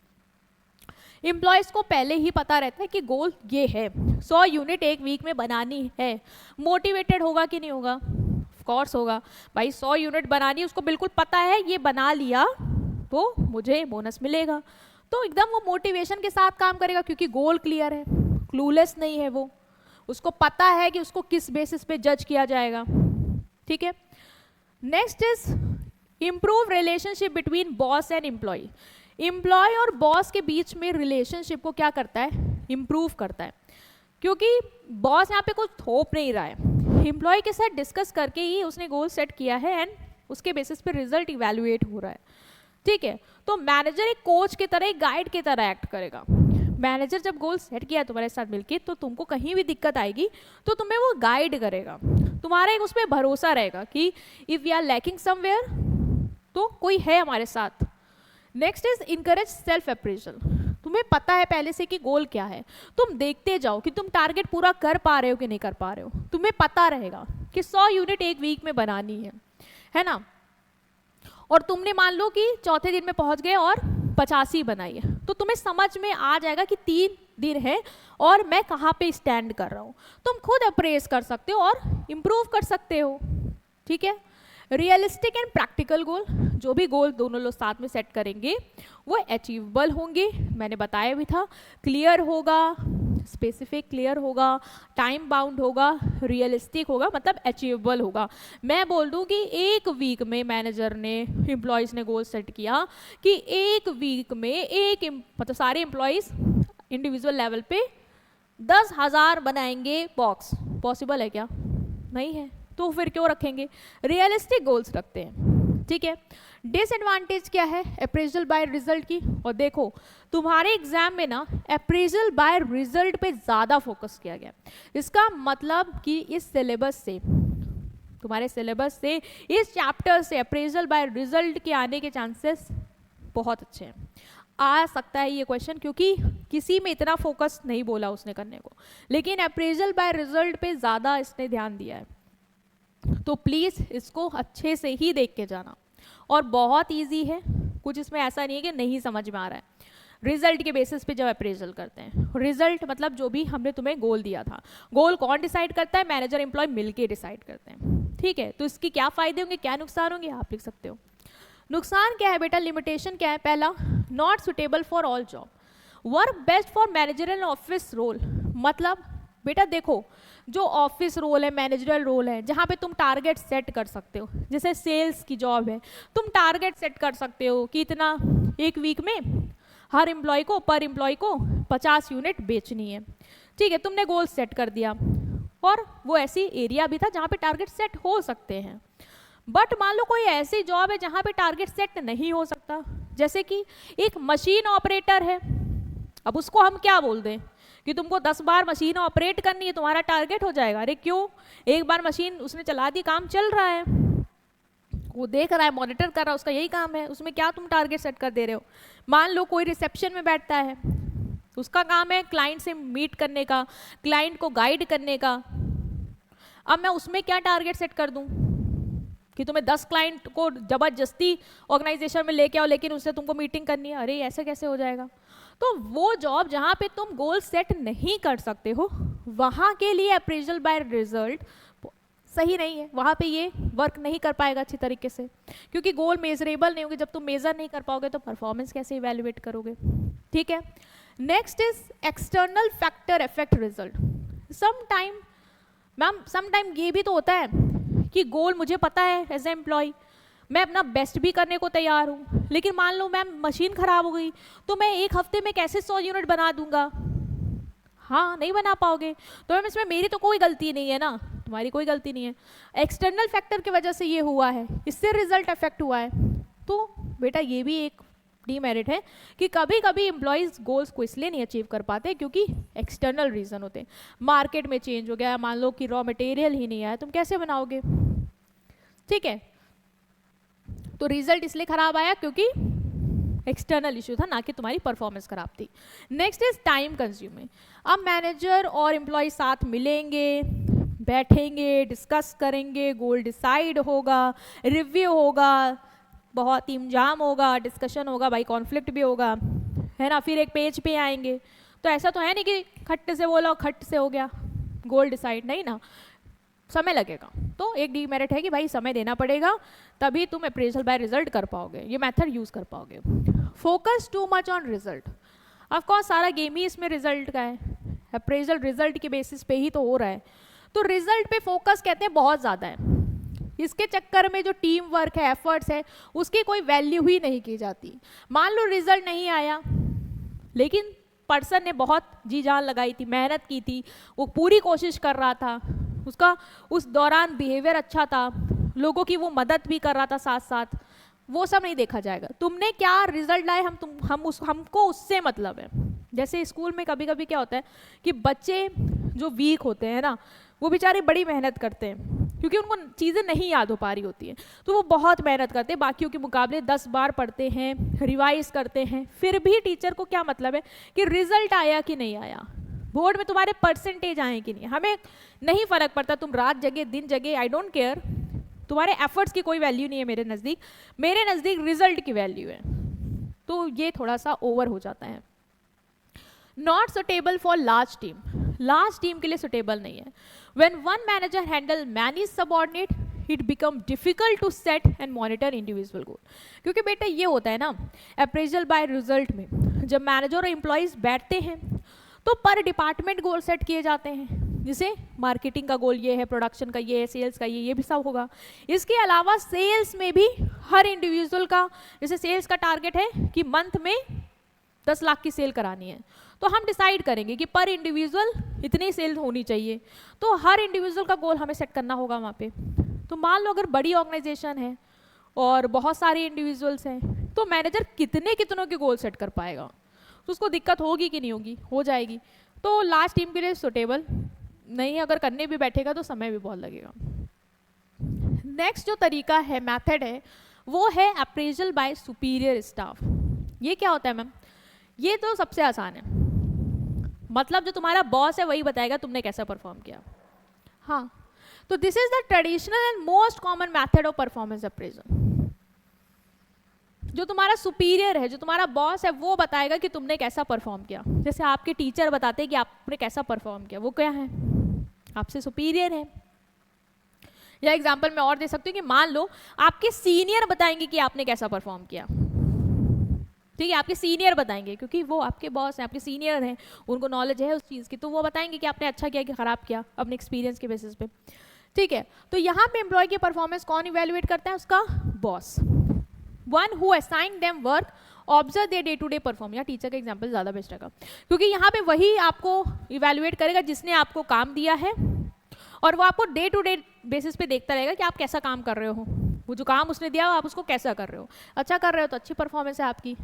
एम्प्लॉयज़ को पहले ही पता रहता है कि गोल ये है, 100 यूनिट 1 वीक में बनानी है, मोटिवेटेड होगा कि नहीं होगा? ऑफ कोर्स होगा भाई, 100 यूनिट बनानी, उसको बिल्कुल पता है ये बना लिया तो मुझे बोनस मिलेगा, तो एकदम वो मोटिवेशन के साथ काम करेगा, क्योंकि गोल क्लियर है, क्लूलेस नहीं है वो, उसको पता है कि उसको किस बेसिस पे जज किया जाएगा, ठीक है। Next is improve relationship between boss and employ. Employ और बॉस के बीच में रिलेशनशिप को क्या करता है? इम्प्रूव करता है, क्योंकि बॉस यहाँ पे कुछ थोप नहीं रहा है, एम्प्लॉय के साथ डिस्कस करके ही उसने गोल सेट किया है एंड उसके बेसिस पे रिजल्ट इवैल्यूएट हो रहा है, ठीक है। तो मैनेजर एक कोच की तरह, एक गाइड की तरह एक्ट करेगा। मैनेजर जब गोल सेट किया तुम्हारे साथ मिलके, तो तुमको कहीं भी दिक्कत आएगी तो तुम्हें वो गाइड करेगा, तुम्हारा एक उस पर भरोसा रहेगा कि if we are lacking somewhere तो कोई है हमारे साथ। Next is encourage self appraisal. तुम्हें पता है पहले से कि गोल क्या है, तुम देखते जाओ कि तुम टारगेट पूरा कर पा रहे हो कि नहीं कर पा रहे हो, तुम्हें पता रहेगा कि 100 यूनिट 1 वीक में बनानी है ना, और तुमने मान लो कि चौथे दिन में पहुंच गए और 85 बनाई है, तो तुम्हें समझ में आ जाएगा कि 3 दिन है और मैं कहाँ पे स्टैंड कर रहा हूँ, तुम खुद अप्रेज कर सकते हो और इम्प्रूव कर सकते हो, ठीक है। रियलिस्टिक एंड प्रैक्टिकल गोल, जो भी गोल दोनों लोग साथ में सेट करेंगे वो अचीवेबल होंगे, मैंने बताया भी था, क्लियर होगा, स्पेसिफिक क्लियर होगा, टाइम बाउंड होगा, रियलिस्टिक होगा, मतलब अचीवेबल होगा। मैं बोल दूं कि 1 वीक में मैनेजर ने, एम्प्लॉयज़ ने गोल सेट किया कि 1 वीक में मतलब सारे एम्प्लॉयज़ इंडिविजुअल लेवल पे 10,000 बनाएंगे बॉक्स, पॉसिबल है क्या? नहीं है, तो फिर क्यों रखेंगे? रियलिस्टिक गोल्स रखते हैं, ठीक है। डिसएडवांटेज क्या है अप्रेजल बाय रिजल्ट की? और देखो तुम्हारे एग्जाम में ना अप्रेजल बाय रिजल्ट पे ज़्यादा फोकस किया गया, इसका मतलब कि इस सिलेबस से, तुम्हारे सिलेबस से, इस चैप्टर से अप्रेजल बाय रिजल्ट के आने के चांसेस बहुत अच्छे हैं। आ सकता है ये क्वेश्चन, क्योंकि किसी में इतना फोकस नहीं बोला उसने करने को, लेकिन अप्रेजल बाय रिजल्ट पे ज़्यादा इसने ध्यान दिया है, तो प्लीज़ इसको अच्छे से ही देख के जाना। और बहुत इजी है, कुछ इसमें ऐसा नहीं है कि नहीं समझ में आ रहा है। रिजल्ट के बेसिस पे जब अप्रेजल करते हैं, रिजल्ट मतलब जो भी हमने तुम्हें गोल दिया था, गोल कौन डिसाइड करता है? मैनेजर एम्प्लॉय मिलके डिसाइड करते हैं, ठीक है। तो इसके क्या फायदे होंगे, क्या नुकसान होंगे, आप लिख सकते हो। नुकसान क्या है बेटा, लिमिटेशन क्या है? पहला, not suitable for all job, work best for managerial office role. मतलब बेटा देखो, जो ऑफिस रोल है, मैनेजरल रोल है, जहाँ पे तुम टारगेट सेट कर सकते हो, जैसे सेल्स की जॉब है, तुम टारगेट सेट कर सकते हो कि इतना 1 वीक में हर एम्प्लॉय को, पर एम्प्लॉय को 50 यूनिट बेचनी है, ठीक है, तुमने गोल सेट कर दिया, और वो ऐसी एरिया भी था जहाँ पे टारगेट सेट हो सकते हैं। बट मान लो कोई ऐसी जॉब है जहाँ पे टारगेट सेट नहीं हो सकता, जैसे कि एक मशीन ऑपरेटर है, अब उसको हम क्या बोल दें कि तुमको 10 बार मशीन ऑपरेट करनी है, तुम्हारा टारगेट हो जाएगा? अरे क्यों, एक बार मशीन उसने चला दी, काम चल रहा है, वो देख रहा है, मॉनिटर कर रहा है, उसका यही काम है, उसमें क्या तुम टारगेट सेट कर दे रहे हो? मान लो कोई रिसेप्शन में बैठता है, उसका काम है क्लाइंट से मीट करने का, क्लाइंट को गाइड करने का। अब मैं उसमें क्या टारगेट सेट कर दूं कि तुम्हें 10 क्लाइंट को जबरदस्ती ऑर्गेनाइजेशन में लेके आओ, लेकिन उससे तुमको मीटिंग करनी है? अरे ऐसे कैसे हो जाएगा? तो वो जॉब जहां पे तुम गोल सेट नहीं कर सकते हो, वहां के लिए अप्रेजल बाय रिजल्ट सही नहीं है, वहां पे ये वर्क नहीं कर पाएगा अच्छी तरीके से, क्योंकि गोल मेजरेबल नहीं होंगे। जब तुम मेजर नहीं कर पाओगे तो परफॉर्मेंस कैसे इवेल्युएट करोगे? ठीक है। Next is external factor affect result. Sometime ये भी तो होता है कि गोल मुझे पता है एज ए एम्प्लॉय, मैं अपना बेस्ट भी करने को तैयार हूँ, लेकिन मान लो मैम मशीन खराब हो गई तो मैं एक हफ्ते में कैसे 100 यूनिट बना दूंगा? हाँ, नहीं बना पाओगे। तो मैम इसमें मेरी तो कोई गलती नहीं है ना, तुम्हारी कोई गलती नहीं है, एक्सटर्नल फैक्टर की वजह से ये हुआ है, इससे रिजल्ट अफेक्ट हुआ है। तो बेटा ये भी एक डीमेरिट है कि कभी कभी एम्प्लॉयज गोल्स को इसलिए नहीं अचीव कर पाते क्योंकि एक्सटर्नल रीजन होते हैं। मार्केट में चेंज हो गया, मान लो कि रॉ मटेरियल ही नहीं आया, तुम कैसे बनाओगे? ठीक है, तो रिजल्ट इसलिए खराब आया क्योंकि एक्सटर्नल इशू था, ना कि तुम्हारी परफॉर्मेंस खराब थी। Next is time consuming. अब मैनेजर और एम्प्लॉय साथ मिलेंगे, बैठेंगे, डिस्कस करेंगे, गोल डिसाइड होगा, रिव्यू होगा, बहुत इंजाम होगा, डिस्कशन होगा, भाई कॉन्फ्लिक्ट भी होगा, है ना, फिर एक पेज पे आएंगे। तो ऐसा तो है नहीं कि खट्ट से बोला खट्ट से हो गया गोल डिसाइड, नहीं ना, समय लगेगा। तो एक डीमेरिट है कि भाई समय देना पड़ेगा, तभी तुम अप्रेजल बाय रिजल्ट कर पाओगे, ये मेथड यूज कर पाओगे। Focus too much on result, of course सारा गेम ही इसमें रिजल्ट का है, अप्रेजल रिजल्ट के बेसिस पे ही तो हो रहा है। तो रिजल्ट पे फोकस कहते हैं बहुत ज़्यादा है, इसके चक्कर में जो टीम वर्क है, एफर्ट्स है, उसकी कोई वैल्यू ही नहीं की जाती। मान लो रिजल्ट नहीं आया, लेकिन पर्सन ने बहुत जी जान लगाई थी, मेहनत की थी, वो पूरी कोशिश कर रहा था, उसका उस दौरान बिहेवियर अच्छा था, लोगों की वो मदद भी कर रहा था साथ साथ, वो सब नहीं देखा जाएगा। तुमने क्या रिजल्ट लाए, हमको उससे मतलब है। जैसे स्कूल में कभी कभी क्या होता है कि बच्चे जो वीक होते हैं ना, वो बेचारे बड़ी मेहनत करते हैं क्योंकि उनको चीज़ें नहीं याद हो पा रही होती हैं, तो वो बहुत मेहनत करते हैं, बाकियों के मुकाबले 10 बार पढ़ते हैं, रिवाइज करते हैं, फिर भी टीचर को क्या मतलब है कि रिजल्ट आया कि नहीं आया, बोर्ड में तुम्हारे परसेंटेज आए कि नहीं, हमें नहीं फर्क पड़ता, तुम रात जगे दिन जगे, आई डोंट केयर, तुम्हारे एफर्ट्स की कोई वैल्यू नहीं है मेरे नज़दीक रिजल्ट की वैल्यू है। तो ये थोड़ा सा ओवर हो जाता है। Not suitable for large team के लिए सुटेबल नहीं है। When one manager handle many subordinate it become difficult to set and monitor individual goal. क्योंकि बेटा ये होता है ना, अप्रेजल बाय रिजल्ट में जब मैनेजर और एम्प्लॉयज बैठते हैं तो पर डिपार्टमेंट गोल सेट किए जाते हैं, जैसे मार्केटिंग का गोल ये है, प्रोडक्शन का ये है, सेल्स का ये भी सब होगा। इसके अलावा सेल्स में भी हर इंडिविजुअल का, जैसे सेल्स का टारगेट है कि मंथ में 10 लाख की सेल करानी है, तो हम डिसाइड करेंगे कि पर इंडिविजुअल इतनी सेल होनी चाहिए, तो हर इंडिविजुअल का गोल हमें सेट करना होगा वहाँ पे। तो मान लो अगर बड़ी ऑर्गेनाइजेशन है और बहुत सारे इंडिविजुअल्स हैं, तो मैनेजर कितनों के गोल सेट कर पाएगा, तो उसको दिक्कत होगी कि नहीं होगी, हो जाएगी। तो लास्ट टीम के लिए सुटेबल नहीं, अगर करने भी बैठेगा तो समय भी बहुत लगेगा। नेक्स्ट जो तरीका है, मेथड है, वो है अप्रेजल बाय सुपीरियर स्टाफ। ये क्या होता है मैम? ये तो सबसे आसान है, मतलब जो तुम्हारा बॉस है वही बताएगा तुमने कैसा परफॉर्म किया। हाँ, तो this is the traditional and most common method of performance appraisal. जो तुम्हारा सुपीरियर है, जो तुम्हारा बॉस है, वो बताएगा कि तुमने कैसा परफॉर्म किया। जैसे आपके टीचर बताते हैं कि आपने कैसा परफॉर्म किया, वो क्या है? आपसे सुपीरियर है। या एग्जाम्पल मैं और दे सकती हूँ कि मान लो आपके सीनियर बताएंगे कि आपने कैसा परफॉर्म किया, ठीक है, आपके सीनियर बताएंगे क्योंकि वो आपके बॉस हैं, आपके सीनियर हैं, उनको नॉलेज है उस चीज़ की, तो वो बताएंगे कि आपने अच्छा किया कि खराब किया अपने एक्सपीरियंस के बेसिस पे। ठीक है, तो यहाँ पे एम्प्लॉय की परफॉर्मेंस कौन इवेल्युएट करता है? उसका boss. One who assign them work observe their day to day perform. या टीचर का एग्जाम्पल ज़्यादा बेस्ट रहेगा क्योंकि यहाँ पे वही आपको इवेल्युएट करेगा जिसने आपको काम दिया है, और वो आपको डे टू डे बेसिस पे देखता रहेगा कि आप कैसा काम कर रहे हो, वो जो काम उसने दिया आप उसको कैसा कर रहे हो। अच्छा कर रहे हो तो अच्छी परफॉर्मेंस है आपकी,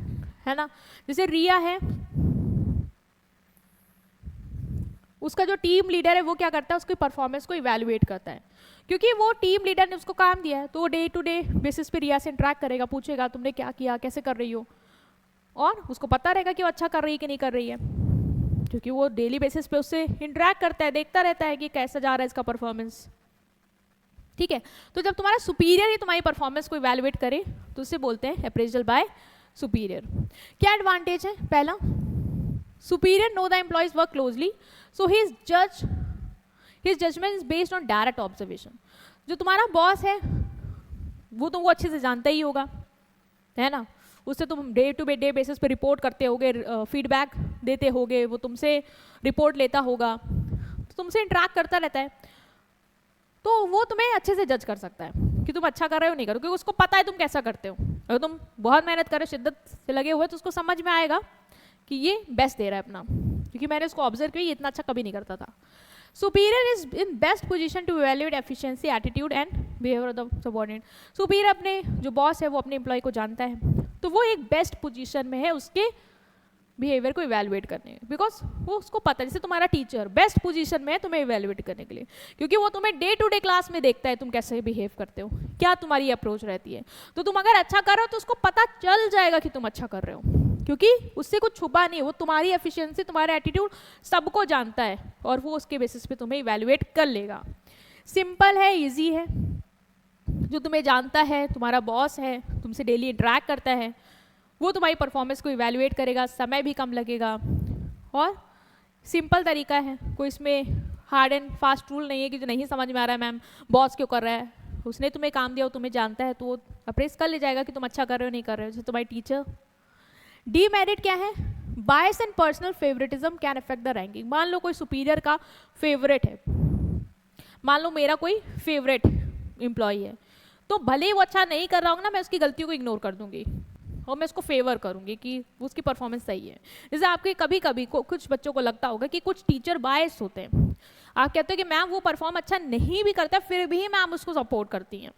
है ना। जैसे रिया है, उसका जो टीम लीडर है वो क्या करता है, उसकी परफॉर्मेंस को इवैल्यूएट करता है, क्योंकि वो टीम लीडर ने उसको काम दिया है, तो वो डे टू डे बेसिस पे रिया से इंटरेक्ट करेगा, पूछेगा तुमने क्या किया, कैसे कर रही हो, और उसको पता रहेगा कि वो अच्छा कर रही है कि नहीं कर रही है, क्योंकि वो डेली बेसिस पे उससे इंटरेक्ट करता है, देखता रहता है कि कैसा जा रहा है इसका परफॉर्मेंस। ठीक है, तो जब तुम्हारा सुपीरियर ही तुम्हारी परफॉर्मेंस को इवैल्यूएट करे तो उसे बोलते हैं अप्रेजल बाय सुपीरियर। क्या एडवांटेज है? पहला, superior know the employees work closely, so his judgement is based on direct observation. जो तुम्हारा बॉस है वो तुमको अच्छे से जानता ही होगा, है ना, उससे तुम डे टू डे बेसिस पे रिपोर्ट करते होगे, फीडबैक देते होगे, वो तुमसे रिपोर्ट लेता होगा, तो तुमसे इंटरेक्ट करता रहता है, तो वो तुम्हें अच्छे से जज कर सकता है कि तुम अच्छा कर रहे हो नहीं कर रहे हो, क्योंकि उसको पता है तुम कैसा करते हो। अगर तुम बहुत मेहनत कर रहे हो, शिद्दत से लगे हुए, तो उसको समझ में आएगा कि ये बेस्ट दे रहा है अपना, क्योंकि मैंने उसको ऑब्जर्व किया, ये इतना अच्छा कभी नहीं करता था। Superior is in best position to evaluate efficiency, attitude and behaviour of the subordinate. Superior अपने जो बॉस है वो अपने एम्प्लॉय को जानता है, तो वो एक बेस्ट पोजीशन में है उसके बिहेवियर को इवैल्यूएट करने, बिकॉज वो उसको पता है, जैसे तुम्हारा टीचर बेस्ट पोजीशन में है तुम्हें इवैल्यूएट करने के लिए, क्योंकि वो तुम्हें डे टू डे क्लास में देखता है तुम कैसे बिहेव करते हो, क्या तुम्हारी अप्रोच रहती है, तो तुम अगर अच्छा कर रहे हो तो उसको पता चल जाएगा कि तुम अच्छा कर रहे हो, क्योंकि उससे कुछ छुपा नहीं है, वो तुम्हारी एफिशिएंसी, तुम्हारा एटीट्यूड सबको जानता है, और वो उसके बेसिस पे तुम्हें इवैल्यूएट कर लेगा। सिंपल है, ईजी है, जो तुम्हें जानता है, तुम्हारा बॉस है, तुमसे डेली इंटरेक्ट करता है, वो तुम्हारी परफॉर्मेंस को इवैल्यूएट करेगा, समय भी कम लगेगा, और सिंपल तरीका है, कोई इसमें हार्ड एंड फास्ट रूल नहीं है कि जो नहीं समझ में आ रहा है मैम बॉस क्यों कर रहा है, उसने तुम्हें काम दिया, वो तुम्हें जानता है, तो वो अप्रेस कर ले जाएगा कि तुम अच्छा कर रहे हो नहीं कर रहे हो, जैसे तुम्हारी टीचर। डीमेरिट क्या है? Bias and personal favouritism can affect the ranking. मान लो कोई सुपीरियर का फेवरेट है, मान लो मेरा कोई फेवरेट एम्प्लॉय है, तो भले ही वो अच्छा नहीं कर रहा होगा ना, मैं उसकी गलतियों को इग्नोर कर दूंगी और मैं उसको फेवर करूंगी कि उसकी परफॉर्मेंस सही है। जैसे आपके कभी कभी कुछ बच्चों को लगता होगा कि कुछ टीचर बायस होते हैं, आप कहते हो कि मैम वो परफॉर्म अच्छा नहीं भी करता फिर भी मैम उसको सपोर्ट करती हैं,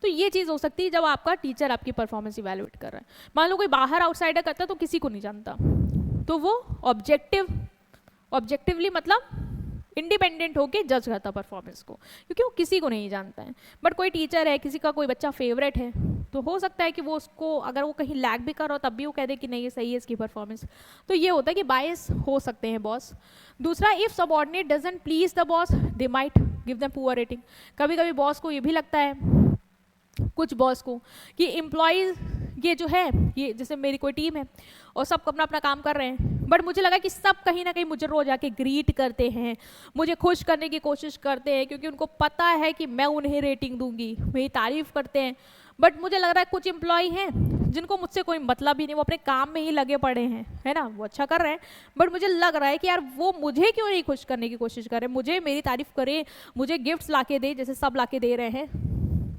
तो ये चीज़ हो सकती है जब आपका टीचर आपकी परफॉर्मेंस इवैल्यूएट कर रहा है। मान लो कोई बाहर आउटसाइडर करता है तो किसी को नहीं जानता, तो वो ऑब्जेक्टिवली मतलब इंडिपेंडेंट होके जज करता परफॉर्मेंस को, क्योंकि वो किसी को नहीं जानता है। बट कोई टीचर है, किसी का कोई बच्चा फेवरेट है, तो हो सकता है कि वो उसको अगर वो कहीं लैग भी कर रहा हो तब भी वो कह दे कि नहीं ये सही है इसकी परफॉर्मेंस, तो ये होता है कि बायस हो सकते हैं बॉस। दूसरा, if subordinate doesn't please the boss they might give them poor rating. कभी कभी बॉस को ये भी लगता है, कुछ बॉस को, कि एम्प्लॉयज़ ये जो है, ये जैसे मेरी कोई टीम है और सब अपना अपना काम कर रहे हैं, बट मुझे लगा कि सब कहीं ना कहीं मुझे रोज आके ग्रीट करते हैं, मुझे खुश करने की कोशिश करते हैं, क्योंकि उनको पता है कि मैं उन्हें रेटिंग दूंगी, मेरी तारीफ करते हैं। बट मुझे लग रहा है कुछ एम्प्लॉय हैं जिनको मुझसे कोई मतलब ही नहीं, वो अपने काम में ही लगे पड़े हैं, है ना, वो अच्छा कर रहे हैं, बट मुझे लग रहा है कि यार वो मुझे क्यों नहीं खुश करने की कोशिश कर रहे, मुझे मेरी तारीफ करें, मुझे गिफ्ट्स लाके दे जैसे सब लाके दे रहे हैं।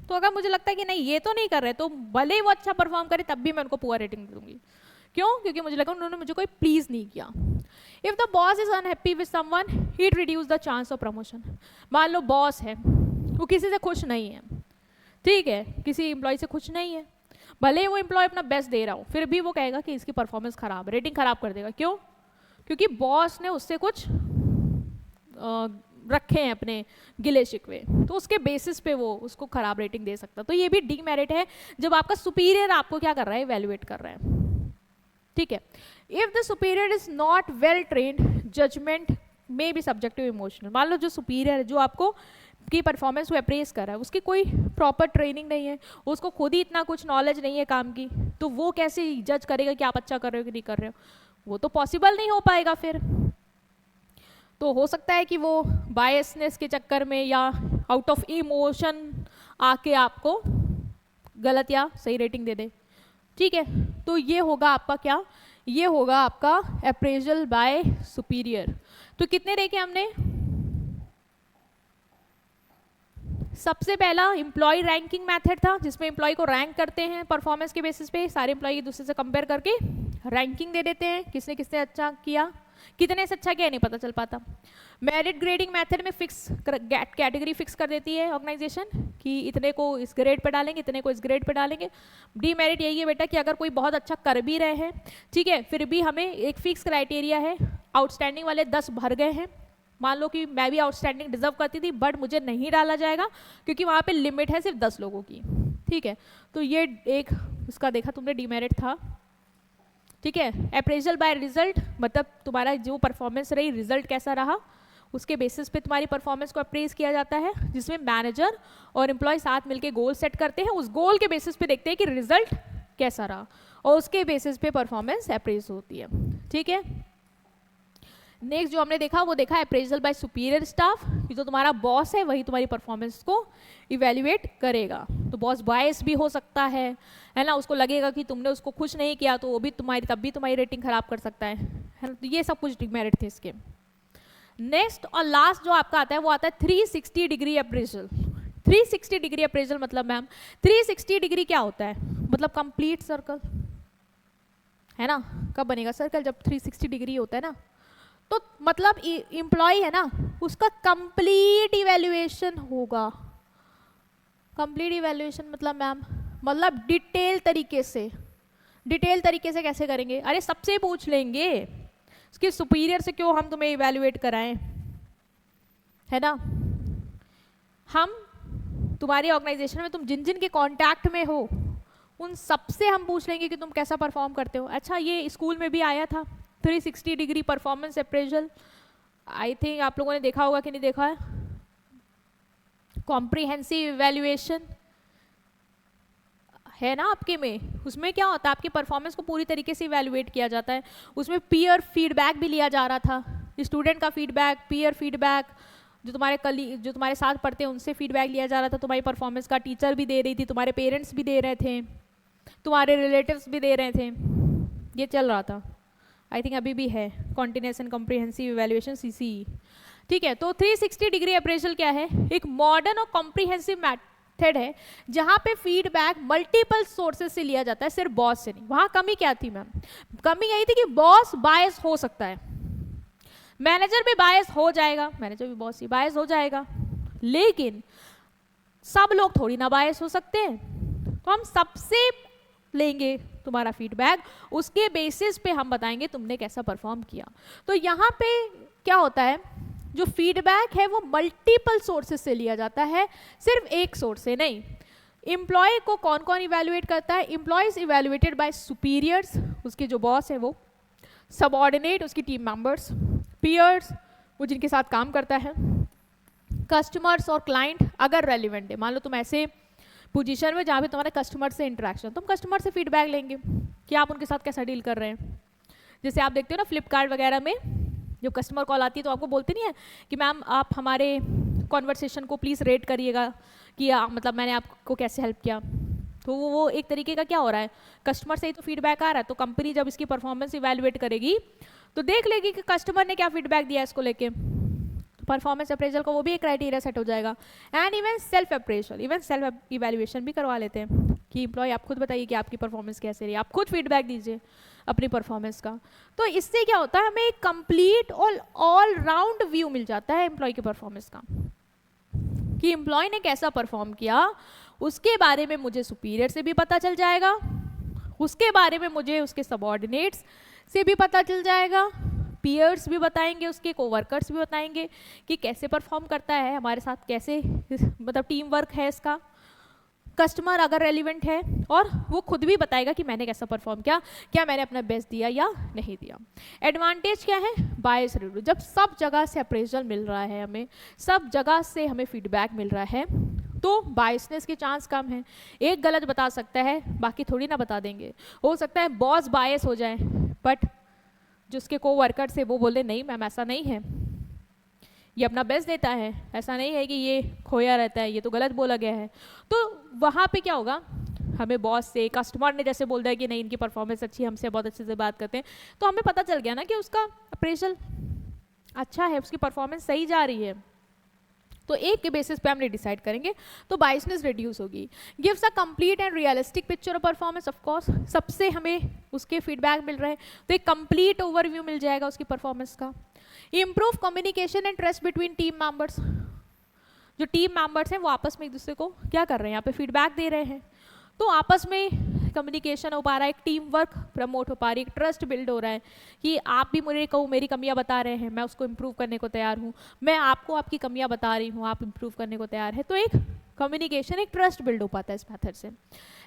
तो अगर मुझे लगता है कि नहीं ये तो नहीं कर रहे, तो भले ही वो अच्छा परफॉर्म करे तब भी मैं उनको पुअर रेटिंग दूंगी। क्यों? क्योंकि मुझे लगा उन्होंने मुझे कोई प्लीज नहीं किया। If the boss is unhappy with someone he reduce the chance of promotion. मान लो बॉस है, वो किसी से खुश नहीं है, ठीक है, किसी एम्प्लॉय से खुश नहीं है, भले ही वो एम्प्लॉय अपना बेस्ट दे रहा हो, फिर भी वो कहेगा कि इसकी परफॉर्मेंस खराब, रेटिंग खराब कर देगा। क्यों? क्योंकि बॉस ने उससे कुछ रखे हैं अपने गिले शिकवे, तो उसके बेसिस पे वो उसको खराब रेटिंग दे सकता। तो ये भी डीमेरिट है जब आपका सुपीरियर आपको क्या कर रहा है, इवैल्यूएट कर रहा है। ठीक है, if the superior is not well trained judgement may be subjective emotional. मान लो जो सुपीरियर है, जो आपको की परफॉर्मेंस को अप्रेस कर रहा है, उसकी कोई प्रॉपर ट्रेनिंग नहीं है, उसको खुद ही इतना कुछ नॉलेज नहीं है काम की, तो वो कैसे जज करेगा कि आप अच्छा कर रहे हो कि नहीं कर रहे हो? वो तो पॉसिबल नहीं हो पाएगा फिर। तो हो सकता है कि वो बायसनेस के चक्कर में या आउट ऑफ इमोशन आके आपको गलत या सही रेटिंग दे दे। ठीक है, तो ये होगा आपका क्या, ये होगा आपका अप्रेजल बाय सुपीरियर। तो कितने देखे हमने? सबसे पहला एम्प्लॉय रैंकिंग मेथड था, जिसमें एम्प्लॉय को रैंक करते हैं परफॉर्मेंस के बेसिस पे, सारे एम्प्लॉय एक दूसरे से कंपेयर करके रैंकिंग दे देते हैं, किसने किसने अच्छा किया, कितने से अच्छा किया नहीं पता चल पाता। मेरिट ग्रेडिंग मेथड में फिक्स कैटेगरी फिक्स कर देती है ऑर्गेनाइजेशन कि इतने को इस ग्रेड पे डालेंगे, इतने को इस ग्रेड पे डालेंगे। डीमेरिट यही है बेटा कि अगर कोई बहुत अच्छा कर भी रहे हैं, ठीक है, फिर भी हमें एक फिक्स क्राइटेरिया है आउटस्टैंडिंग वाले 10 भर गए हैं, मान लो कि मैं भी आउटस्टैंडिंग डिजर्व करती थी बट मुझे नहीं डाला जाएगा क्योंकि वहाँ पे लिमिट है सिर्फ 10 लोगों की, ठीक है। तो ये एक उसका देखा तुमने डीमेरिट था, ठीक है। अप्रेजल बाय रिजल्ट मतलब तुम्हारा जो परफॉर्मेंस रही, रिजल्ट कैसा रहा, उसके बेसिस पे तुम्हारी परफॉर्मेंस को अप्रेज किया जाता है, जिसमें मैनेजर और एम्प्लॉय साथ मिलके गोल सेट करते हैं, उस गोल के बेसिस पे देखते हैं कि रिजल्ट कैसा रहा और उसके बेसिस पे परफॉर्मेंस अप्रेज होती है, ठीक है। नेक्स्ट जो हमने देखा वो देखा अप्रेजल बाय सुपीरियर स्टाफ, जो तुम्हारा बॉस है वही तुम्हारी परफॉर्मेंस को इवेल्युएट करेगा। तो बॉस बायस भी हो सकता है ना, उसको लगेगा कि तुमने उसको खुश नहीं किया तो वो भी तुम्हारी तब भी तुम्हारी रेटिंग खराब कर सकता है ना। तो ये सब कुछ डिमेरिट थे इसके। नेक्स्ट और लास्ट जो आपका आता है वो आता है 360 डिग्री अप्रेजल। 360 डिग्री अप्रेजल मतलब मैम 360 डिग्री क्या होता है, मतलब कंप्लीट सर्कल है ना। कब बनेगा सर्कल, जब 360 डिग्री होता है ना। तो मतलब एम्प्लॉय है ना उसका कंप्लीट इवैल्यूएशन होगा। कंप्लीट इवैल्यूएशन मतलब मैम मतलब डिटेल तरीके से कैसे करेंगे, अरे सबसे पूछ लेंगे उसके सुपीरियर से, क्यों हम तुम्हें इवैल्यूएट कराएं, है ना। हम तुम्हारी ऑर्गेनाइजेशन में तुम जिन जिन के कांटेक्ट में हो उन सबसे हम पूछ लेंगे कि तुम कैसा परफॉर्म करते हो। अच्छा ये स्कूल में भी आया था 360 degree performance appraisal, I think आप लोगों ने देखा होगा कि नहीं देखा है। कॉम्प्रिहेंसिव इवैल्यूएशन है ना आपके में, उसमें क्या होता है आपकी परफॉर्मेंस को पूरी तरीके से इवैल्यूएट किया जाता है। उसमें पीयर फीडबैक भी लिया जा रहा था, स्टूडेंट का फीडबैक, पीयर फीडबैक, जो तुम्हारे साथ पढ़ते हैं उनसे फीडबैक लिया जा रहा था तुम्हारी परफॉर्मेंस का। टीचर भी दे रही थी, तुम्हारे पेरेंट्स भी दे रहे थे, तुम्हारे रिलेटिव्स भी दे रहे थे, ये चल रहा था। आई थिंक अभी भी है continuous and comprehensive evaluation CCE, ठीक है। तो 360 डिग्री अप्रेजल क्या है, एक मॉडर्न और कॉम्प्रिहेंसिव मेथड है जहां पे फीडबैक मल्टीपल सोर्सेज से लिया जाता है, सिर्फ बॉस से नहीं। वहां कमी क्या थी मैम, कमी यही थी कि बॉस बायस हो सकता है, मैनेजर भी बायस हो जाएगा, मैनेजर भी बॉस ही बायस हो जाएगा, लेकिन सब लोग थोड़ी ना बायस हो सकते हैं। तो हम सबसे लेंगे तुम्हारा फीडबैक, उसके बेसिस पे हम बताएंगे तुमने कैसा परफॉर्म किया। तो यहाँ पे क्या होता है, जो फीडबैक है वो मल्टीपल सोर्सेज से लिया जाता है, सिर्फ एक सोर्स से नहीं। एम्प्लॉय को कौन कौन इवैल्यूएट करता है, एम्प्लॉयज इवैल्यूएटेड बाय सुपीरियर्स, उसके जो बॉस है वो, सबऑर्डिनेट उसकी टीम मेंबर्स, पीयर्स वो जिनके साथ काम करता है, कस्टमर्स और क्लाइंट अगर रेलिवेंट है। मान लो तुम ऐसे पोजीशन में जहाँ पे तुम्हारे कस्टमर से इंटरेक्शन, तुम कस्टमर से फीडबैक लेंगे कि आप उनके साथ कैसा डील कर रहे हैं। जैसे आप देखते हो ना फ्लिपकार्ट वगैरह में जब कस्टमर कॉल आती है तो आपको बोलते नहीं है कि मैम आप हमारे कॉन्वर्सेशन को प्लीज़ रेट करिएगा कि मतलब मैंने आपको कैसे हेल्प किया। तो वो एक तरीके का क्या हो रहा है, कस्टमर से ही तो फीडबैक आ रहा है। तो कंपनी जब इसकी परफॉर्मेंस इवैल्यूएट करेगी तो देख लेगी कि कस्टमर ने क्या फीडबैक दिया इसको लेके, परफॉर्मेंस अप्रेजल का वो भी एक क्राइटेरिया सेट हो जाएगा। And even self appraisal, even self evaluation भी करवा लेते हैं कि एम्प्लॉय आप खुद बताइए कि आपकी परफॉर्मेंस कैसे रही, आप खुद फीडबैक दीजिए अपनी परफॉर्मेंस का। तो इससे क्या होता है, हमें एक कंप्लीट और ऑल राउंड व्यू मिल जाता है एम्प्लॉय की परफॉर्मेंस का, कि एम्प्लॉय ने कैसा परफॉर्म किया। उसके बारे में मुझे सुपीरियर से भी पता चल जाएगा, उसके बारे में मुझे उसके सबऑर्डिनेट्स से भी पता चल जाएगा, पीयर्स भी बताएंगे, उसके कोवर्कर्स भी बताएंगे कि कैसे परफॉर्म करता है हमारे साथ, कैसे मतलब टीम वर्क है इसका, कस्टमर अगर रेलिवेंट है, और वो खुद भी बताएगा कि मैंने कैसा परफॉर्म किया, क्या मैंने अपना बेस्ट दिया या नहीं दिया। एडवांटेज क्या है, बायस रिव्यू, जब सब जगह से अप्रेजल मिल रहा है, हमें सब जगह से हमें फीडबैक मिल रहा है, तो बायसनेस के चांस कम है। एक गलत बता सकता है, बाकी थोड़ी ना बता देंगे। हो सकता है बॉस बायस हो जाए बट जो उसके कोवर्कर से वो बोले नहीं मैम ऐसा नहीं है, ये अपना बेस्ट देता है, ऐसा नहीं है कि ये खोया रहता है, ये तो गलत बोला गया है। तो वहाँ पे क्या होगा, हमें बॉस से, कस्टमर ने जैसे बोल दिया कि नहीं इनकी परफॉर्मेंस अच्छी है, हमसे बहुत अच्छे से बात करते हैं, तो हमें पता चल गया ना कि उसका अप्रेजल अच्छा है, उसकी परफॉर्मेंस सही जा रही है। तो एक के बेसिस पे हमने डिसाइड करेंगे, तो बायसनेस रिड्यूस होगी। Gives a complete and realistic picture of performance, of course सबसे हमें उसके फीडबैक मिल रहे हैं तो एक कंप्लीट ओवरव्यू मिल जाएगा उसकी परफॉर्मेंस का। Improve communication and trust between team members, जो टीम मेंबर्स हैं वो आपस में एक दूसरे को क्या कर रहे हैं, यहाँ पे फीडबैक दे रहे हैं, तो आपस में कम्युनिकेशन हो पा रहा है, एक टीम वर्क प्रमोट हो पा रही है, एक ट्रस्ट बिल्ड हो रहा है कि आप भी मुझे कहूँ मेरी कमियां बता रहे हैं, मैं उसको इम्प्रूव करने को तैयार हूँ, मैं आपको आपकी कमियां बता रही हूँ, आप इम्प्रूव करने को तैयार है, तो एक कम्युनिकेशन, एक ट्रस्ट बिल्ड हो पाता है इस मेथड से।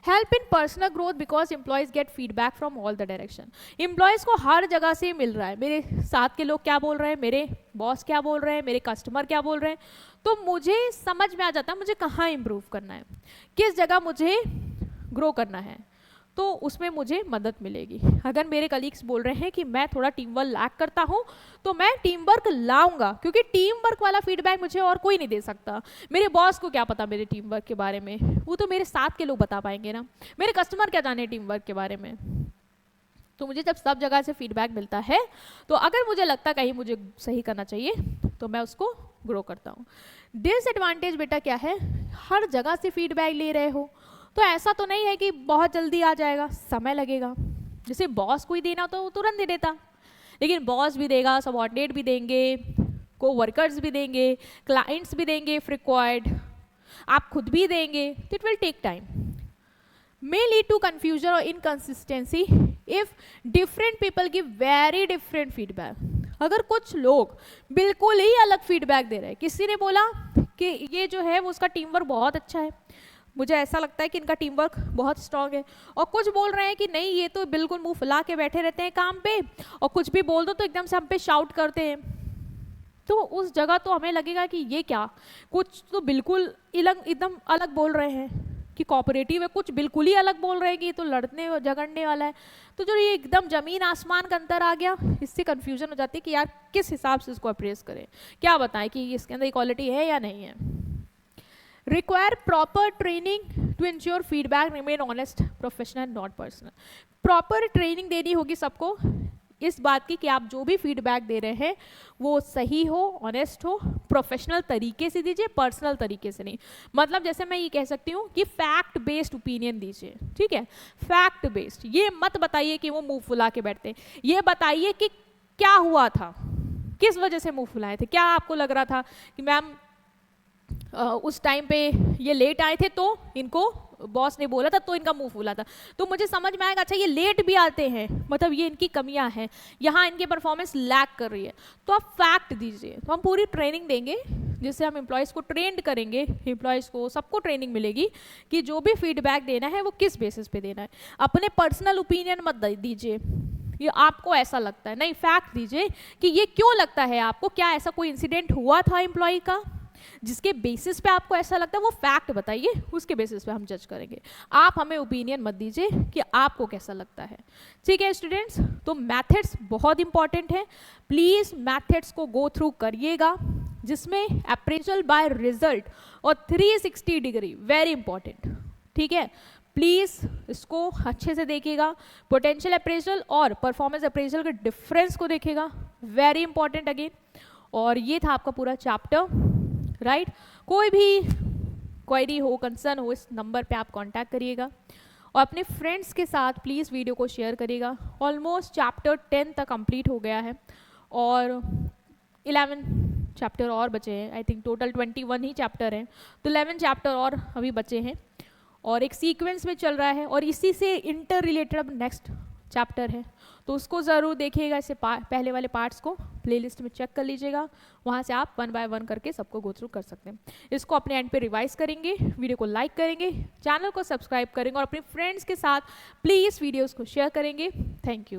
Help in personal growth because employees gate feedback from all the direction. Employees को हर जगह से मिल रहा है, मेरे साथ के लोग क्या बोल रहे हैं, मेरे बॉस क्या बोल रहे हैं, मेरे कस्टमर क्या बोल रहे हैं, तो मुझे समझ में आ जाता है मुझे कहाँ इम्प्रूव करना है, किस जगह मुझे ग्रो करना है, तो उसमें मुझे मदद मिलेगी। अगर मेरे कलीग्स बोल रहे हैं कि मैं थोड़ा टीम वर्क लैक करता हूँ तो मैं टीम वर्क लाऊंगा, क्योंकि टीम वर्क वाला फीडबैक मुझे और कोई नहीं दे सकता। मेरे बॉस को क्या पता मेरे टीम वर्क के बारे में, वो तो मेरे साथ के लोग बता पाएंगे ना, मेरे कस्टमर क्या जाने टीम वर्क के बारे में। तो मुझे जब सब जगह से फीडबैक मिलता है तो अगर मुझे लगता है कहीं मुझे सही करना चाहिए तो मैं उसको ग्रो करता हूँ। डिसएडवांटेज बेटा क्या है, हर जगह से फीडबैक ले रहे हो तो ऐसा तो नहीं है कि बहुत जल्दी आ जाएगा, समय लगेगा। जैसे बॉस को ही देना तो तुरंत दे देता, लेकिन बॉस भी देगा, सबऑर्डिनेट भी देंगे, को वर्कर्स भी देंगे, क्लाइंट्स भी देंगे इफ रिक्वायर्ड, आप खुद भी देंगे, तो it will take time. may lead to confusion or inconsistency if different people give very different feedback। अगर कुछ लोग बिल्कुल ही अलग फीडबैक दे रहे हैं, किसी ने बोला कि ये जो है वो उसका टीम वर्क बहुत अच्छा है, मुझे ऐसा लगता है कि इनका टीम वर्क बहुत स्ट्रांग है, और कुछ बोल रहे हैं कि नहीं ये तो बिल्कुल मुंह फुला के बैठे रहते हैं काम पे, और कुछ भी बोल दो तो एकदम से हम पे शाउट करते हैं, तो उस जगह तो हमें लगेगा कि ये क्या, कुछ तो बिल्कुल एकदम अलग बोल रहे हैं कि कोऑपरेटिव है, कुछ बिल्कुल ही अलग बोल रहे हैं कि ये तो लड़ने झगड़ने वाला है। तो जो ये एकदम जमीन आसमान का अंतर आ गया, इससे कंफ्यूजन हो जाती है कि यार किस हिसाब से इसको अप्रेस करें, क्या बताएं कि इसके अंदर इक्वालिटी है या नहीं है। Require proper training to ensure feedback remain honest professional not personal. Proper training देनी होगी सबको इस बात की कि आप जो भी फीडबैक दे रहे हैं वो सही हो, ऑनेस्ट हो, प्रोफेशनल तरीके से दीजिए, पर्सनल तरीके से नहीं। मतलब जैसे मैं ये कह सकती हूँ कि फैक्ट बेस्ड ओपिनियन दीजिए, ठीक है, फैक्ट बेस्ड। ये मत बताइए कि वो मुंह फुला के बैठते, ये बताइए कि क्या हुआ था, किस वजह से मुंह फुलाए थे, क्या आपको लग रहा था कि मैम उस टाइम पे ये लेट आए थे तो इनको बॉस ने बोला था तो इनका मुंह फूला था, तो मुझे समझ में आएगा अच्छा ये लेट भी आते हैं, मतलब ये इनकी कमियां हैं, यहाँ इनकी परफॉर्मेंस लैक कर रही है, तो आप फैक्ट दीजिए। तो हम पूरी ट्रेनिंग देंगे जिससे हम एम्प्लॉयज़ को ट्रेंड करेंगे, एम्प्लॉयज़ को सबको ट्रेनिंग मिलेगी कि जो भी फीडबैक देना है वो किस बेसिस पे देना है। अपने पर्सनल ओपिनियन मत दीजिए, ये आपको ऐसा लगता है, नहीं, फैक्ट दीजिए कि ये क्यों लगता है आपको, क्या ऐसा कोई इंसिडेंट हुआ था एम्प्लॉय का जिसके बेसिस पे आपको ऐसा लगता है, वो फैक्ट बताइए, उसके बेसिस पे हम जज करेंगे। आप हमें ओपिनियन मत दीजिए कि आपको कैसा लगता है, ठीक है स्टूडेंट्स। तो मैथड्स बहुत इंपॉर्टेंट है, प्लीज मैथड्स को गो थ्रू करिएगा, जिसमें अप्रेजल बाय रिजल्ट और 360 डिग्री वेरी इंपॉर्टेंट, ठीक है, प्लीज इसको अच्छे से देखिएगा। पोटेंशियल अप्रेजल और परफॉर्मेंस अप्रेजल के डिफरेंस को देखिएगा, वेरी इंपॉर्टेंट अगेन। और ये था आपका पूरा चैप्टर, राइट। कोई भी क्वेरी हो, कंसर्न हो, इस नंबर पे आप कांटेक्ट करिएगा और अपने फ्रेंड्स के साथ प्लीज़ वीडियो को शेयर करिएगा। ऑलमोस्ट चैप्टर 10 तक कंप्लीट हो गया है और 11 चैप्टर और बचे हैं, I think total 21 he chapter हैं, तो 11 चैप्टर और अभी बचे हैं और एक सीक्वेंस में चल रहा है और इसी से इंटर रिलेटेड अब नेक्स्ट चैप्टर है, तो उसको ज़रूर देखिएगा। इससे पहले वाले पार्ट्स को प्लेलिस्ट में चेक कर लीजिएगा, वहाँ से आप 1 बाय 1 करके सबको गो थ्रू कर सकते हैं। इसको अपने एंड पे रिवाइज करेंगे, वीडियो को लाइक करेंगे, चैनल को सब्सक्राइब करेंगे और अपने फ्रेंड्स के साथ प्लीज़ वीडियोस को शेयर करेंगे। Thank you.